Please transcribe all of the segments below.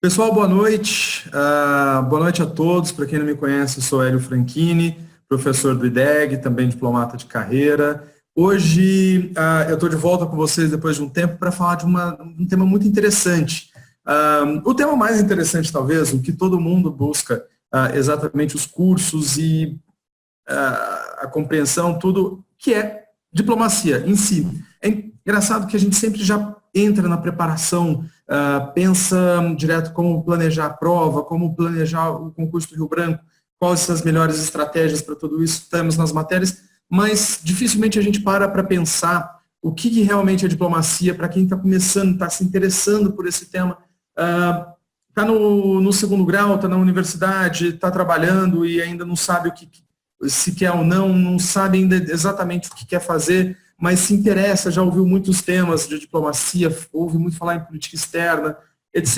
Pessoal, boa noite. Boa noite a todos. Para quem não me conhece, eu sou Hélio Franchini, professor do IDEG, também diplomata de carreira. Hoje eu estou de volta com vocês depois de um tempo para falar de um tema muito interessante. O tema mais interessante, talvez, o que todo mundo busca, exatamente os cursos e a compreensão, tudo, que é diplomacia em si. É engraçado que a gente sempre já entra na preparação, pensa direto como planejar a prova, como planejar o concurso do Rio Branco, quais são as melhores estratégias para tudo isso, estamos nas matérias, mas dificilmente a gente para pensar o que realmente é diplomacia para quem está começando, está se interessando por esse tema, está no segundo grau, está na universidade, está trabalhando e ainda não sabe o que se quer ou não sabe ainda exatamente o que quer fazer, mas se interessa, já ouviu muitos temas de diplomacia, ouve muito falar em política externa, etc.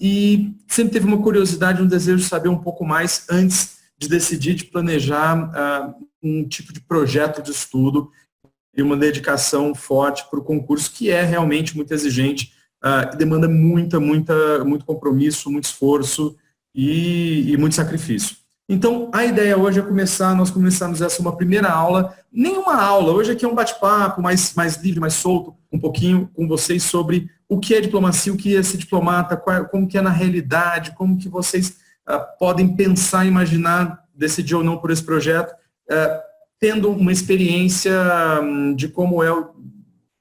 E sempre teve uma curiosidade, um desejo de saber um pouco mais antes de decidir, de planejar um tipo de projeto de estudo e uma dedicação forte para o concurso, que é realmente muito exigente, que demanda muito compromisso, muito esforço e muito sacrifício. Então, a ideia hoje é nós começarmos uma primeira aula, nenhuma aula, hoje aqui é um bate-papo mais livre, mais solto, um pouquinho com vocês sobre o que é diplomacia, o que é ser diplomata, como que é na realidade, como que vocês podem pensar, imaginar, decidir ou não por esse projeto, tendo uma experiência de como é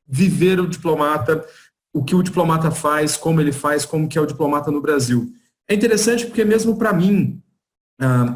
viver o diplomata, o que o diplomata faz, como que é o diplomata no Brasil. É interessante porque mesmo para mim,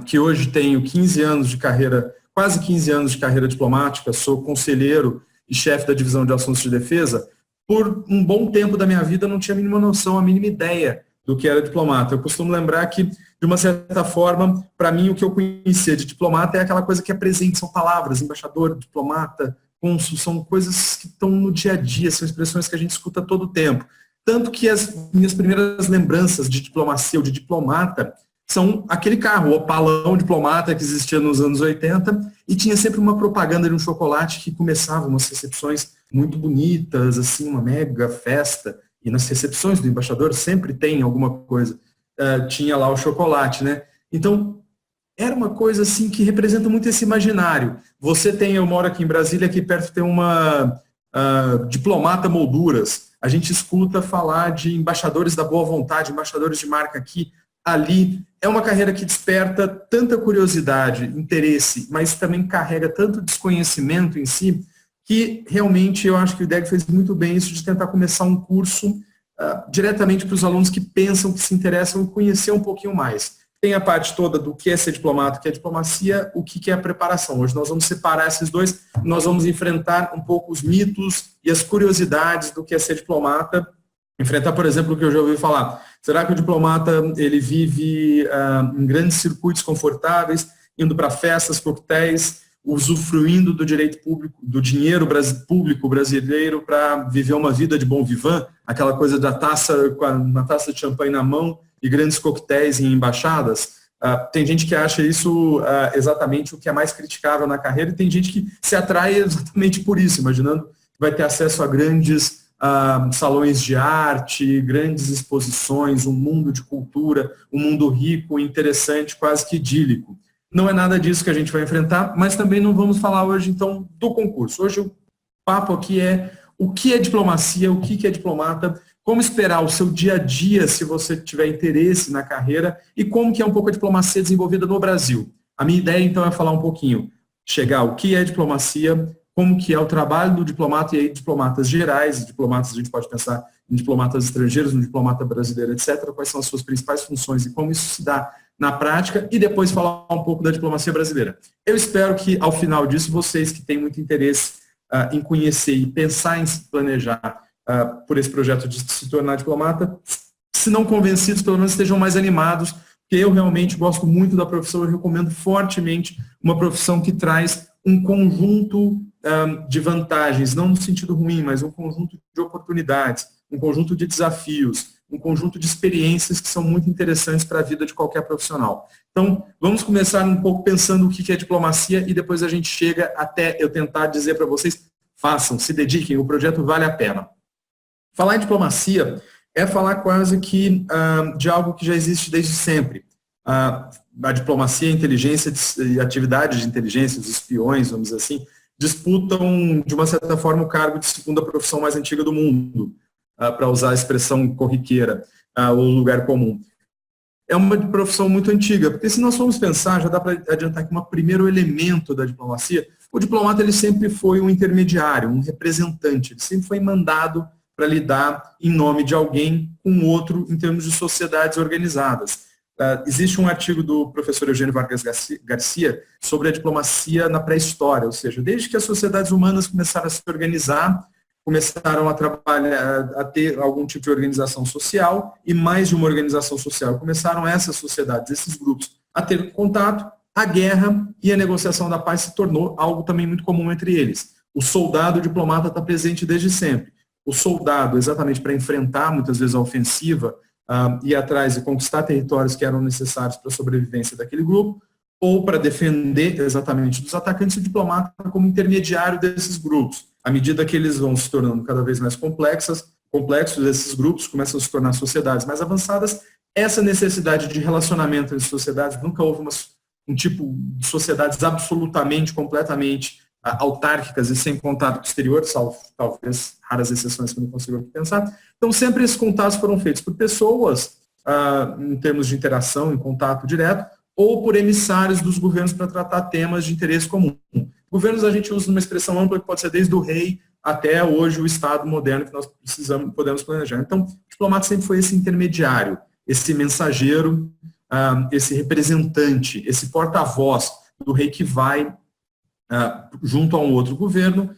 que hoje tenho 15 anos de carreira, quase 15 anos de carreira diplomática, sou conselheiro e chefe da divisão de assuntos de defesa, por um bom tempo da minha vida eu não tinha a mínima noção, a mínima ideia do que era diplomata. Eu costumo lembrar que, de uma certa forma, para mim o que eu conhecia de diplomata é aquela coisa que é presente, são palavras, embaixador, diplomata, cônsul, são coisas que estão no dia a dia, são expressões que a gente escuta todo o tempo. Tanto que as minhas primeiras lembranças de diplomacia ou de diplomata são aquele carro, o Opalão diplomata que existia nos anos 80 e tinha sempre uma propaganda de um chocolate que começava umas recepções muito bonitas, assim, uma mega festa, e nas recepções do embaixador sempre tem alguma coisa, tinha lá o chocolate, né? Então, era uma coisa assim que representa muito esse imaginário. Eu moro aqui em Brasília, aqui perto tem uma diplomata molduras, a gente escuta falar de embaixadores da boa vontade, embaixadores de marca aqui, ali. É uma carreira que desperta tanta curiosidade, interesse, mas também carrega tanto desconhecimento em si, que realmente eu acho que o IDEG fez muito bem isso de tentar começar um curso diretamente para os alunos que pensam, que se interessam em conhecer um pouquinho mais. Tem a parte toda do que é ser diplomata, o que é diplomacia, o que é a preparação. Hoje nós vamos separar esses dois, nós vamos enfrentar um pouco os mitos e as curiosidades do que é ser diplomata. Enfrentar, por exemplo, o que eu já ouvi falar. Será que o diplomata ele vive em grandes circuitos confortáveis, indo para festas, coquetéis, usufruindo do direito público, do dinheiro público brasileiro para viver uma vida de bom vivant, aquela coisa da taça, com uma taça de champanhe na mão e grandes coquetéis em embaixadas? Tem gente que acha isso exatamente o que é mais criticável na carreira e tem gente que se atrai exatamente por isso, imaginando que vai ter acesso a grandes salões de arte, grandes exposições, um mundo de cultura, um mundo rico, interessante, quase que idílico. Não é nada disso que a gente vai enfrentar, mas também não vamos falar hoje, então, do concurso. Hoje o papo aqui é o que é diplomacia, o que é diplomata, como esperar o seu dia a dia se você tiver interesse na carreira e como que é um pouco a diplomacia desenvolvida no Brasil. A minha ideia, então, é falar um pouquinho, chegar ao que é diplomacia, como que é o trabalho do diplomata, e aí diplomatas gerais, diplomatas, a gente pode pensar em diplomatas estrangeiros, no diplomata brasileiro, etc., quais são as suas principais funções e como isso se dá na prática, e depois falar um pouco da diplomacia brasileira. Eu espero que, ao final disso, vocês que têm muito interesse em conhecer e pensar em se planejar por esse projeto de se tornar diplomata, se não convencidos, pelo menos estejam mais animados, porque eu realmente gosto muito da profissão, eu recomendo fortemente uma profissão que traz um conjunto de vantagens, não no sentido ruim, mas um conjunto de oportunidades, um conjunto de desafios, um conjunto de experiências que são muito interessantes para a vida de qualquer profissional. Então, vamos começar um pouco pensando o que é diplomacia e depois a gente chega até eu tentar dizer para vocês, façam, se dediquem, o projeto vale a pena. Falar em diplomacia é falar quase que de algo que já existe desde sempre. A diplomacia, a inteligência e atividades de inteligência, os espiões, vamos dizer assim, disputam, de uma certa forma, o cargo de segunda profissão mais antiga do mundo, para usar a expressão corriqueira, ou lugar comum. É uma profissão muito antiga, porque se nós formos pensar, já dá para adiantar que um primeiro elemento da diplomacia, o diplomata ele sempre foi um intermediário, um representante, ele sempre foi mandado para lidar em nome de alguém com outro em termos de sociedades organizadas. Existe um artigo do professor Eugênio Vargas Garcia sobre a diplomacia na pré-história, ou seja, desde que as sociedades humanas começaram a se organizar, começaram a trabalhar, a ter algum tipo de organização social, e mais de uma organização social. Começaram essas sociedades, esses grupos, a ter contato, a guerra e a negociação da paz se tornou algo também muito comum entre eles. O soldado, o diplomata está presente desde sempre. O soldado, exatamente para enfrentar muitas vezes a ofensiva, ir atrás e conquistar territórios que eram necessários para a sobrevivência daquele grupo, ou para defender exatamente dos atacantes, o diplomata como intermediário desses grupos. À medida que eles vão se tornando cada vez mais complexos, esses grupos começam a se tornar sociedades mais avançadas, essa necessidade de relacionamento entre sociedades, nunca houve um tipo de sociedades absolutamente, completamente autárquicas e sem contato com o exterior, salvo talvez raras exceções que eu não consigo aqui pensar. Então, sempre esses contatos foram feitos por pessoas, em termos de interação, em contato direto, ou por emissários dos governos para tratar temas de interesse comum. Governos a gente usa uma expressão ampla que pode ser desde o rei até hoje o Estado moderno que nós podemos planejar. Então, o diplomata sempre foi esse intermediário, esse mensageiro, esse representante, esse porta-voz do rei que vai, junto a um outro governo,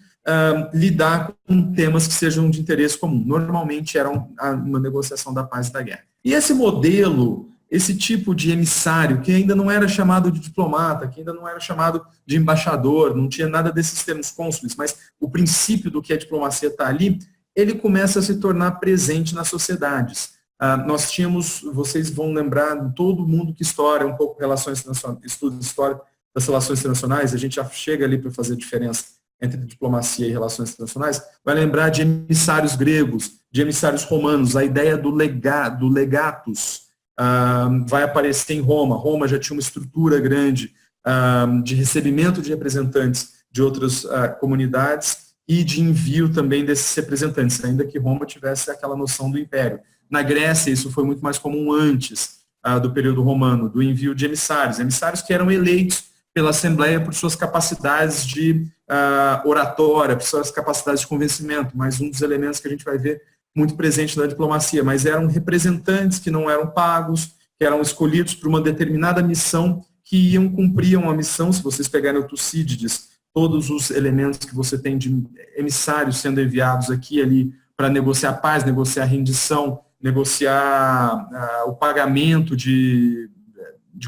lidar com temas que sejam de interesse comum. Normalmente era uma negociação da paz e da guerra. E esse modelo, esse tipo de emissário, que ainda não era chamado de diplomata, que ainda não era chamado de embaixador, não tinha nada desses termos cônsules, mas o princípio do que a diplomacia está ali, ele começa a se tornar presente nas sociedades. Nós tínhamos, vocês vão lembrar, todo mundo que história, um pouco relações internacionais, estudo de história das relações internacionais, a gente já chega ali para fazer diferença entre diplomacia e relações internacionais, vai lembrar de emissários gregos, de emissários romanos, a ideia do legatus, vai aparecer em Roma. Roma já tinha uma estrutura grande de recebimento de representantes de outras comunidades e de envio também desses representantes, ainda que Roma tivesse aquela noção do império. Na Grécia, isso foi muito mais comum antes do período romano, do envio de emissários que eram eleitos pela Assembleia por suas capacidades de oratória, por suas capacidades de convencimento, mais um dos elementos que a gente vai ver muito presente na diplomacia, mas eram representantes que não eram pagos, que eram escolhidos por uma determinada missão, que cumpriam a missão. Se vocês pegarem o Tucídides, todos os elementos que você tem de emissários sendo enviados aqui e ali para negociar paz, negociar rendição, negociar o pagamento de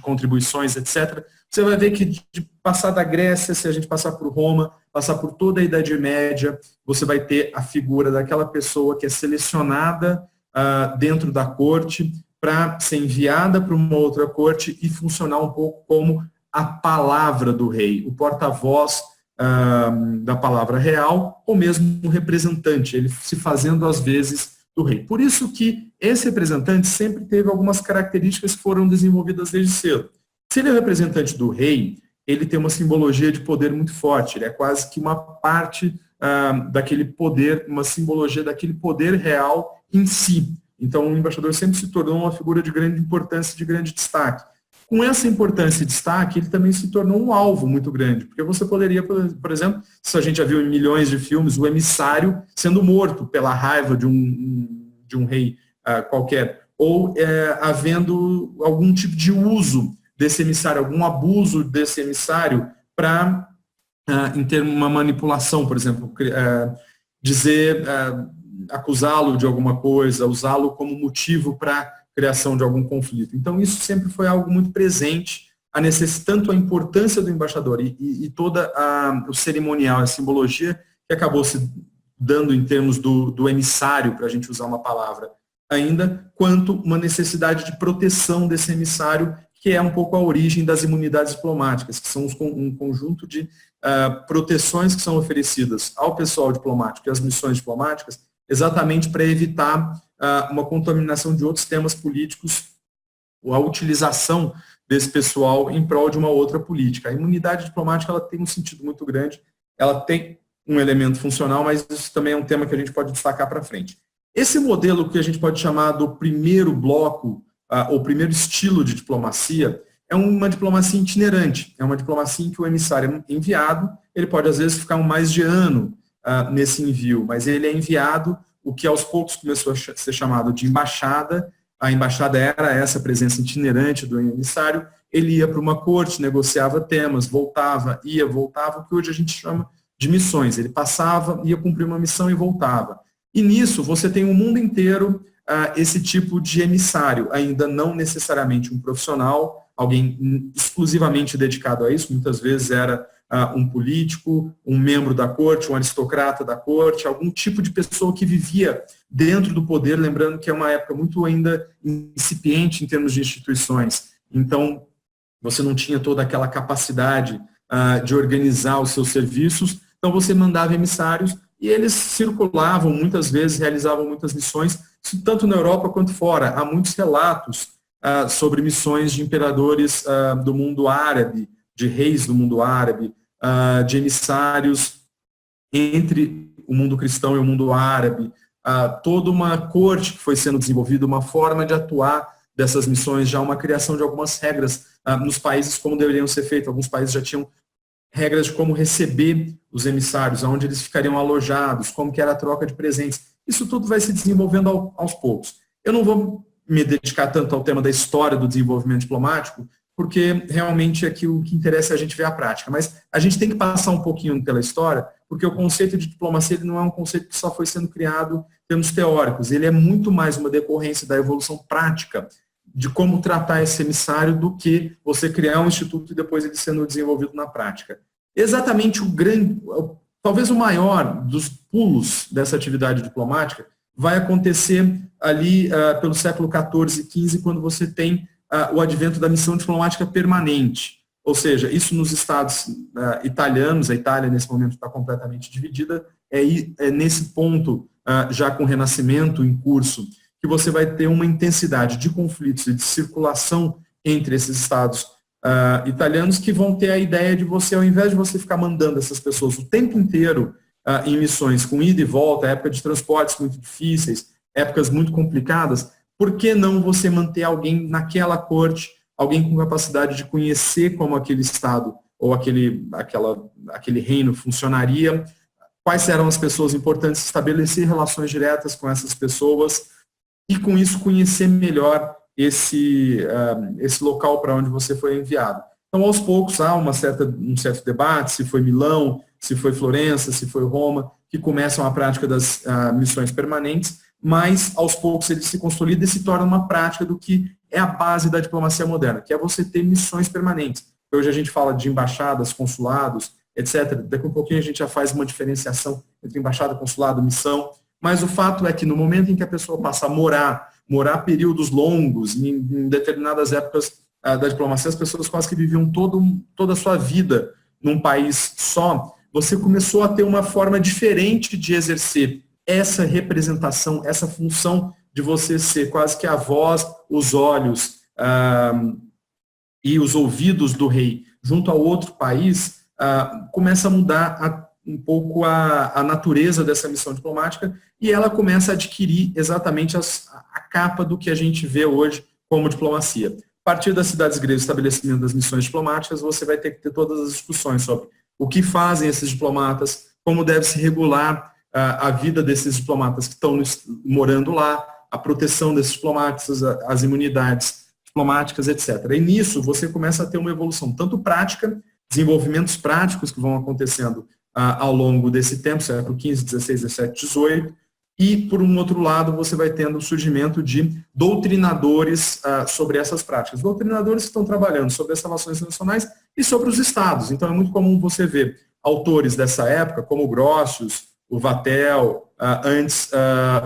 contribuições, etc., você vai ver que de passar da Grécia, se a gente passar por Roma, passar por toda a Idade Média, você vai ter a figura daquela pessoa que é selecionada dentro da corte para ser enviada para uma outra corte e funcionar um pouco como a palavra do rei, o porta-voz da palavra real, ou mesmo um representante, ele se fazendo às vezes do rei. Por isso que esse representante sempre teve algumas características que foram desenvolvidas desde cedo. Se ele é representante do rei, ele tem uma simbologia de poder muito forte, ele é quase que uma parte daquele poder, uma simbologia daquele poder real em si. Então, o embaixador sempre se tornou uma figura de grande importância, de grande destaque. Com essa importância e destaque, ele também se tornou um alvo muito grande, porque você poderia, por exemplo, se a gente já viu em milhões de filmes, o emissário sendo morto pela raiva de um rei qualquer, ou havendo algum tipo de uso desse emissário, algum abuso desse emissário para, em termos de uma manipulação, por exemplo, acusá-lo de alguma coisa, usá-lo como motivo para criação de algum conflito. Então, isso sempre foi algo muito presente, tanto a importância do embaixador e toda o cerimonial, a simbologia que acabou se dando em termos do emissário, para a gente usar uma palavra ainda, quanto uma necessidade de proteção desse emissário, que é um pouco a origem das imunidades diplomáticas, que são um conjunto de proteções que são oferecidas ao pessoal diplomático e às missões diplomáticas, exatamente para evitar uma contaminação de outros temas políticos, ou a utilização desse pessoal em prol de uma outra política. A imunidade diplomática ela tem um sentido muito grande, ela tem um elemento funcional, mas isso também é um tema que a gente pode destacar para frente. Esse modelo que a gente pode chamar do primeiro bloco, ou primeiro estilo de diplomacia, é uma diplomacia itinerante, é uma diplomacia em que o emissário é enviado, ele pode às vezes ficar mais de ano nesse envio, mas ele é enviado, o que aos poucos começou a ser chamado de embaixada. A embaixada era essa presença itinerante do emissário, ele ia para uma corte, negociava temas, voltava, ia, voltava, o que hoje a gente chama de missões. Ele passava, ia cumprir uma missão e voltava. E nisso você tem o mundo inteiro esse tipo de emissário, ainda não necessariamente um profissional, alguém exclusivamente dedicado a isso, muitas vezes era um político, um membro da corte, um aristocrata da corte, algum tipo de pessoa que vivia dentro do poder, lembrando que é uma época muito ainda incipiente em termos de instituições. Então, você não tinha toda aquela capacidade de organizar os seus serviços, então você mandava emissários e eles circulavam muitas vezes, realizavam muitas missões, tanto na Europa quanto fora. Há muitos relatos sobre missões de imperadores do mundo árabe, de reis do mundo árabe, de emissários entre o mundo cristão e o mundo árabe, toda uma corte que foi sendo desenvolvida, uma forma de atuar dessas missões, já uma criação de algumas regras nos países como deveriam ser feitas. Alguns países já tinham regras de como receber os emissários, aonde eles ficariam alojados, como que era a troca de presentes. Isso tudo vai se desenvolvendo aos poucos. Eu não vou me dedicar tanto ao tema da história do desenvolvimento diplomático, porque realmente aqui o que interessa é a gente ver a prática. Mas a gente tem que passar um pouquinho pela história, porque o conceito de diplomacia ele não é um conceito que só foi sendo criado em termos teóricos, ele é muito mais uma decorrência da evolução prática de como tratar esse emissário do que você criar um instituto e depois ele sendo desenvolvido na prática. Exatamente talvez o maior dos pulos dessa atividade diplomática vai acontecer ali pelo século XIV e XV, quando você tem o advento da missão diplomática permanente. Ou seja, isso nos estados italianos, a Itália nesse momento está completamente dividida, é nesse ponto, já com o Renascimento em curso, que você vai ter uma intensidade de conflitos e de circulação entre esses estados italianos que vão ter a ideia de você, ao invés de você ficar mandando essas pessoas o tempo inteiro em missões com ida e volta, época de transportes muito difíceis, épocas muito complicadas, por que não você manter alguém naquela corte, alguém com capacidade de conhecer como aquele estado ou aquele reino funcionaria, quais eram as pessoas importantes, estabelecer relações diretas com essas pessoas e com isso conhecer melhor esse local para onde você foi enviado. Então, aos poucos, há um certo debate, se foi Milão, se foi Florença, se foi Roma, que começam a prática das missões permanentes, mas aos poucos ele se consolida e se torna uma prática do que é a base da diplomacia moderna, que é você ter missões permanentes. Hoje a gente fala de embaixadas, consulados, etc. Daqui a um pouquinho a gente já faz uma diferenciação entre embaixada, consulado, missão, mas o fato é que no momento em que a pessoa passa a morar períodos longos, em determinadas épocas da diplomacia, as pessoas quase que viviam toda a sua vida num país só, você começou a ter uma forma diferente de exercer essa representação, essa função de você ser quase que a voz, os olhos e os ouvidos do rei junto a outro país, começa a mudar um pouco a natureza dessa missão diplomática e ela começa a adquirir exatamente a capa do que a gente vê hoje como diplomacia. A partir das cidades gregas, estabelecimento das missões diplomáticas, você vai ter que ter todas as discussões sobre o que fazem esses diplomatas, como deve se regular a vida desses diplomatas que estão morando lá, a proteção desses diplomatas, as imunidades diplomáticas, etc. E nisso você começa a ter uma evolução tanto prática, desenvolvimentos práticos que vão acontecendo ao longo desse tempo, século XV, XVI, XVII, XVIII, e, por um outro lado, você vai tendo o surgimento de doutrinadores sobre essas práticas. Doutrinadores que estão trabalhando sobre as relações internacionais e sobre os estados. Então, é muito comum você ver autores dessa época, como o Grotius, o Vatel, antes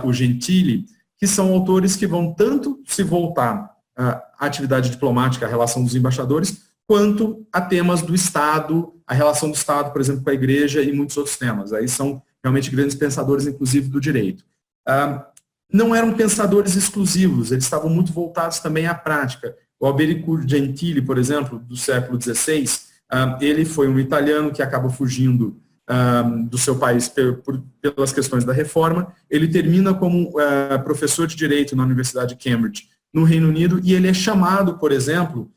o Gentili, que são autores que vão tanto se voltar à atividade diplomática, à relação dos embaixadores, quanto a temas do Estado, a relação do Estado, por exemplo, com a Igreja e muitos outros temas. Aí são realmente grandes pensadores, inclusive, do direito. não eram pensadores exclusivos, eles estavam muito voltados também à prática. O Alberico Gentili, por exemplo, do século XVI, ele foi um italiano que acaba fugindo do seu país pelas questões da reforma. Ele termina como professor de Direito na Universidade de Cambridge, no Reino Unido, e ele é chamado, por exemplo,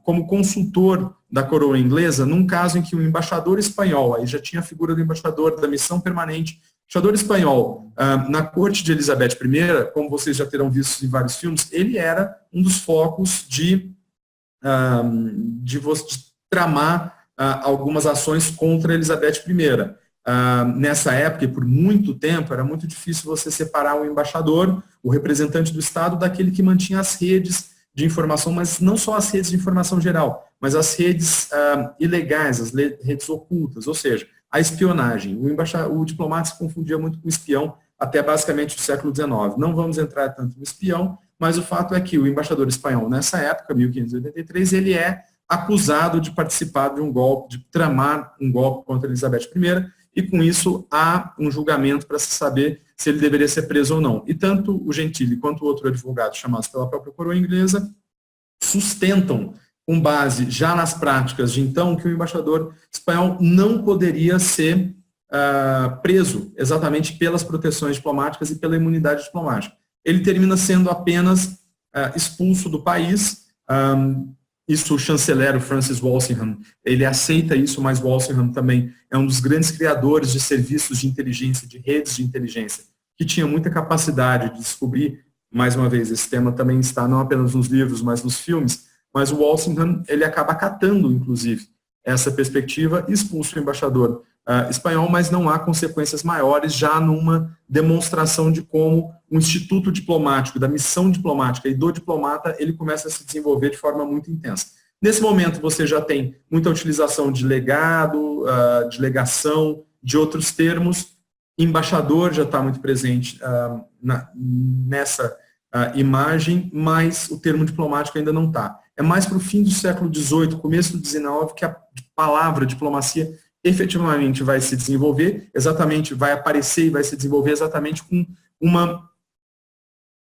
como consultor da coroa inglesa, num caso em que o embaixador espanhol, aí já tinha a figura do embaixador da missão permanente, embaixador espanhol, na corte de Elizabeth I, como vocês já terão visto em vários filmes, ele era um dos focos de tramar algumas ações contra Elizabeth I. Nessa época, e por muito tempo, era muito difícil você separar o embaixador, o representante do Estado, daquele que mantinha as redes de informação, mas não só as redes de informação geral, mas as redes ilegais, as redes ocultas, ou seja, a espionagem. O diplomata se confundia muito com o espião até basicamente o século XIX. Não vamos entrar tanto no espião, mas o fato é que o embaixador espanhol, nessa época, 1583, ele é acusado de participar de um golpe, de tramar um golpe contra Elizabeth I, e com isso há um julgamento para se saber se ele deveria ser preso ou não. E tanto o Gentili quanto o outro advogado, chamados pela própria coroa inglesa, sustentam, com base já nas práticas de então, que o embaixador espanhol não poderia ser preso exatamente pelas proteções diplomáticas e pela imunidade diplomática. Ele termina sendo apenas expulso do país. Isso o chanceler Francis Walsingham, ele aceita isso, mas Walsingham também é um dos grandes criadores de serviços de inteligência, de redes de inteligência, que tinha muita capacidade de descobrir, mais uma vez, esse tema também está não apenas nos livros, mas nos filmes, mas o Walsingham, ele acaba acatando, inclusive, essa perspectiva, expulsa o embaixador espanhol, mas não há consequências maiores, já numa demonstração de como o instituto diplomático, da missão diplomática e do diplomata, ele começa a se desenvolver de forma muito intensa. Nesse momento, você já tem muita utilização de legado, de legação, de outros termos. Embaixador já está muito presente nessa imagem, mas o termo diplomático ainda não está. É mais para o fim do século XVIII, começo do XIX, que a palavra diplomacia efetivamente vai se desenvolver, exatamente vai aparecer e vai se desenvolver exatamente com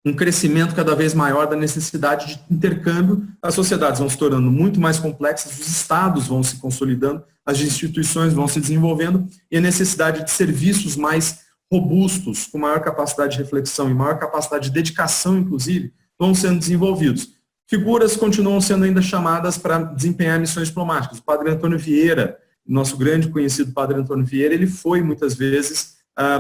um crescimento cada vez maior da necessidade de intercâmbio. As sociedades vão se tornando muito mais complexas, os estados vão se consolidando, as instituições vão se desenvolvendo e a necessidade de serviços mais robustos, com maior capacidade de reflexão e maior capacidade de dedicação, inclusive, vão sendo desenvolvidos. Figuras continuam sendo ainda chamadas para desempenhar missões diplomáticas. O padre Antônio Vieira, nosso grande conhecido padre Antônio Vieira, ele foi muitas vezes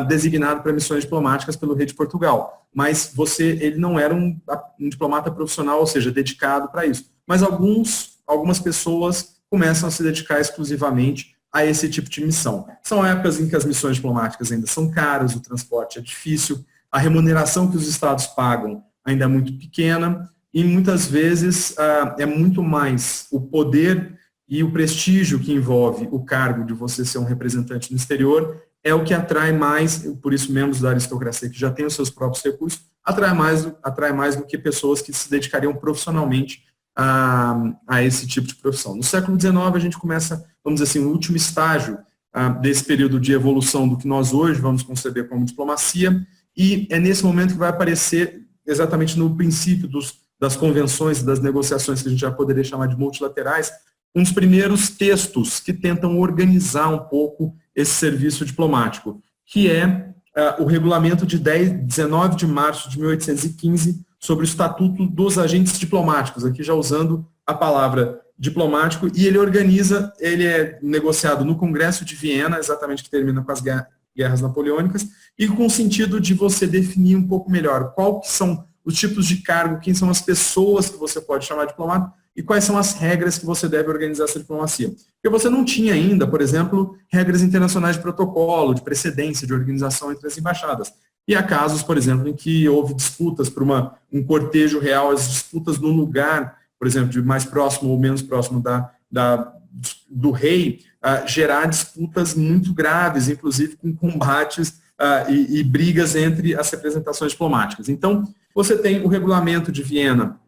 designado para missões diplomáticas pelo rei de Portugal, mas ele não era um diplomata profissional, ou seja, dedicado para isso. Mas algumas pessoas começam a se dedicar exclusivamente a esse tipo de missão. São épocas em que as missões diplomáticas ainda são caras, o transporte é difícil, a remuneração que os estados pagam ainda é muito pequena, e muitas vezes é muito mais o poder e o prestígio que envolve o cargo de você ser um representante no exterior é o que atrai mais, por isso membros da aristocracia que já têm os seus próprios recursos, atrai mais do que pessoas que se dedicariam profissionalmente a esse tipo de profissão. No século XIX a gente começa, vamos dizer assim, o último estágio desse período de evolução do que nós hoje vamos conceber como diplomacia, e é nesse momento que vai aparecer exatamente no princípio das convenções, das negociações que a gente já poderia chamar de multilaterais, um dos primeiros textos que tentam organizar um pouco esse serviço diplomático, que é o regulamento de 19 de março de 1815 sobre o Estatuto dos Agentes Diplomáticos, aqui já usando a palavra diplomático, e ele é negociado no Congresso de Viena, exatamente que termina com as guerras napoleônicas, e com o sentido de você definir um pouco melhor quais são os tipos de cargo, quem são as pessoas que você pode chamar de diplomata, e quais são as regras que você deve organizar essa diplomacia. Porque você não tinha ainda, por exemplo, regras internacionais de protocolo, de precedência, de organização entre as embaixadas. E há casos, por exemplo, em que houve disputas por um cortejo real, as disputas no lugar, por exemplo, de mais próximo ou menos próximo do rei, gerar disputas muito graves, inclusive com combates e brigas entre as representações diplomáticas. Então, você tem o Regulamento de Viena,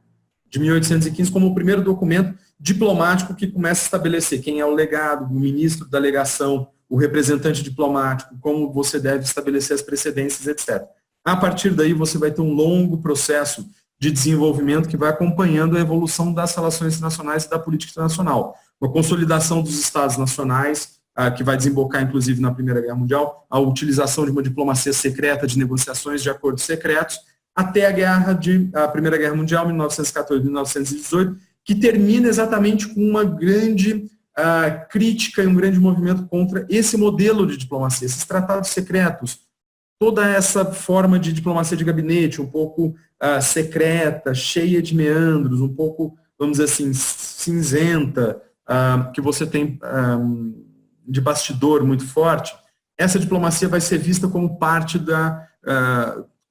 de 1815, como o primeiro documento diplomático que começa a estabelecer quem é o legado, o ministro da legação, o representante diplomático, como você deve estabelecer as precedências, etc. A partir daí, você vai ter um longo processo de desenvolvimento que vai acompanhando a evolução das relações internacionais e da política internacional. Uma consolidação dos Estados nacionais, que vai desembocar, inclusive, na Primeira Guerra Mundial, a utilização de uma diplomacia secreta, de negociações de acordos secretos, até a Primeira Guerra Mundial, 1914-1918, que termina exatamente com uma grande crítica e um grande movimento contra esse modelo de diplomacia, esses tratados secretos, toda essa forma de diplomacia de gabinete, um pouco secreta, cheia de meandros, um pouco, vamos dizer assim, cinzenta, que você tem de bastidor muito forte, essa diplomacia vai ser vista como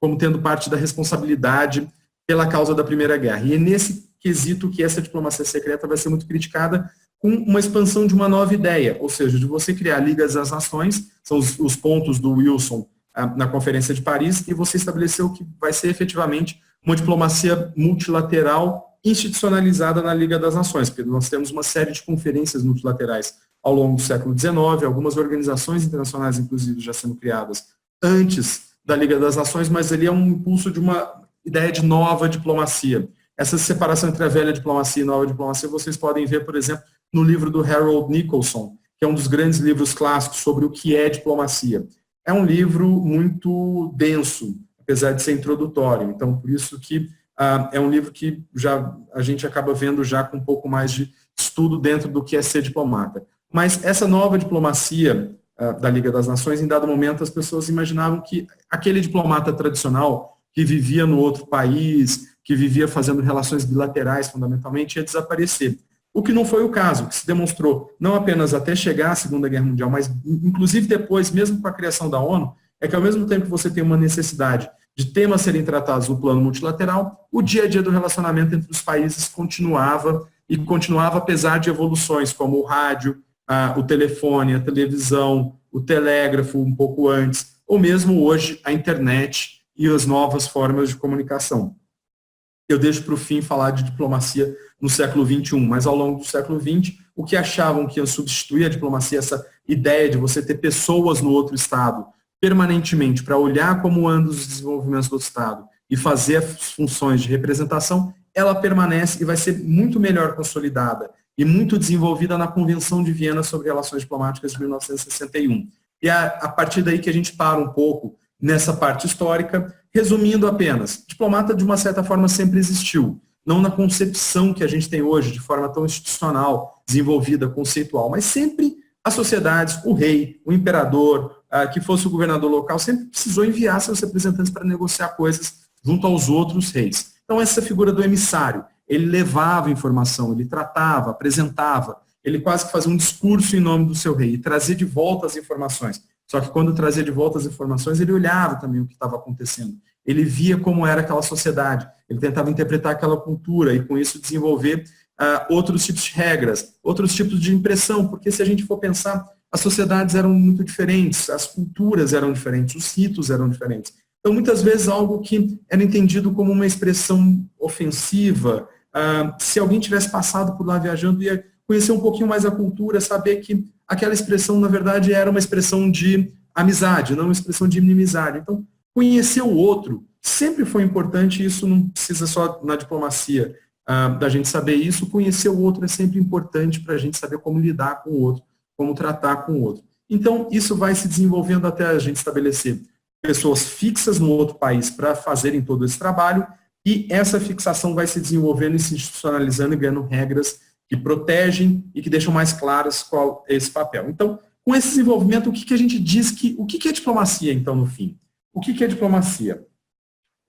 como tendo parte da responsabilidade pela causa da Primeira Guerra. E é nesse quesito que essa diplomacia secreta vai ser muito criticada, com uma expansão de uma nova ideia, ou seja, de você criar ligas das nações, são os pontos do Wilson na Conferência de Paris, e você estabeleceu que vai ser efetivamente uma diplomacia multilateral institucionalizada na Liga das Nações, porque nós temos uma série de conferências multilaterais ao longo do século XIX, algumas organizações internacionais, inclusive, já sendo criadas antes da Liga das Nações, mas ele é um impulso de uma ideia de nova diplomacia. Essa separação entre a velha diplomacia e nova diplomacia, vocês podem ver, por exemplo, no livro do Harold Nicolson, que é um dos grandes livros clássicos sobre o que é diplomacia. É um livro muito denso, apesar de ser introdutório. Então, por isso que é um livro que a gente acaba vendo já com um pouco mais de estudo dentro do que é ser diplomata. Mas essa nova diplomacia da Liga das Nações, em dado momento, as pessoas imaginavam que aquele diplomata tradicional que vivia no outro país, que vivia fazendo relações bilaterais, fundamentalmente, ia desaparecer. O que não foi o caso, que se demonstrou não apenas até chegar à Segunda Guerra Mundial, mas inclusive depois, mesmo com a criação da ONU, é que ao mesmo tempo que você tem uma necessidade de temas serem tratados no plano multilateral, o dia a dia do relacionamento entre os países continuava, e continuava apesar de evoluções como o rádio, o telefone, a televisão, o telégrafo um pouco antes, ou mesmo hoje a internet e as novas formas de comunicação. Eu deixo para o fim falar de diplomacia no século XXI, mas ao longo do século XX, o que achavam que ia substituir a diplomacia, essa ideia de você ter pessoas no outro estado permanentemente para olhar como andam os desenvolvimentos do estado e fazer as funções de representação, ela permanece e vai ser muito melhor consolidada e muito desenvolvida na Convenção de Viena sobre Relações Diplomáticas de 1961. E é a partir daí que a gente para um pouco nessa parte histórica, resumindo apenas, diplomata de uma certa forma sempre existiu, não na concepção que a gente tem hoje, de forma tão institucional, desenvolvida, conceitual, mas sempre as sociedades, o rei, o imperador, que fosse o governador local, sempre precisou enviar seus representantes para negociar coisas junto aos outros reis. Então essa figura do emissário, ele levava informação, ele tratava, apresentava, ele quase que fazia um discurso em nome do seu rei e trazia de volta as informações. Só que quando trazia de volta as informações, ele olhava também o que estava acontecendo. Ele via como era aquela sociedade, ele tentava interpretar aquela cultura e com isso desenvolver outros tipos de regras, outros tipos de impressão, porque se a gente for pensar, as sociedades eram muito diferentes, as culturas eram diferentes, os ritos eram diferentes. Então, muitas vezes, algo que era entendido como uma expressão ofensiva, se alguém tivesse passado por lá viajando, ia conhecer um pouquinho mais a cultura, saber que aquela expressão, na verdade, era uma expressão de amizade, não uma expressão de inimizade. Então, conhecer o outro sempre foi importante, e isso não precisa só na diplomacia da gente saber isso, conhecer o outro é sempre importante para a gente saber como lidar com o outro, como tratar com o outro. Então, isso vai se desenvolvendo até a gente estabelecer pessoas fixas no outro país para fazerem todo esse trabalho, e essa fixação vai se desenvolvendo e se institucionalizando e ganhando regras que protegem e que deixam mais claras qual é esse papel. Então, com esse desenvolvimento, o que a gente diz o que é diplomacia, então, no fim? O que é diplomacia?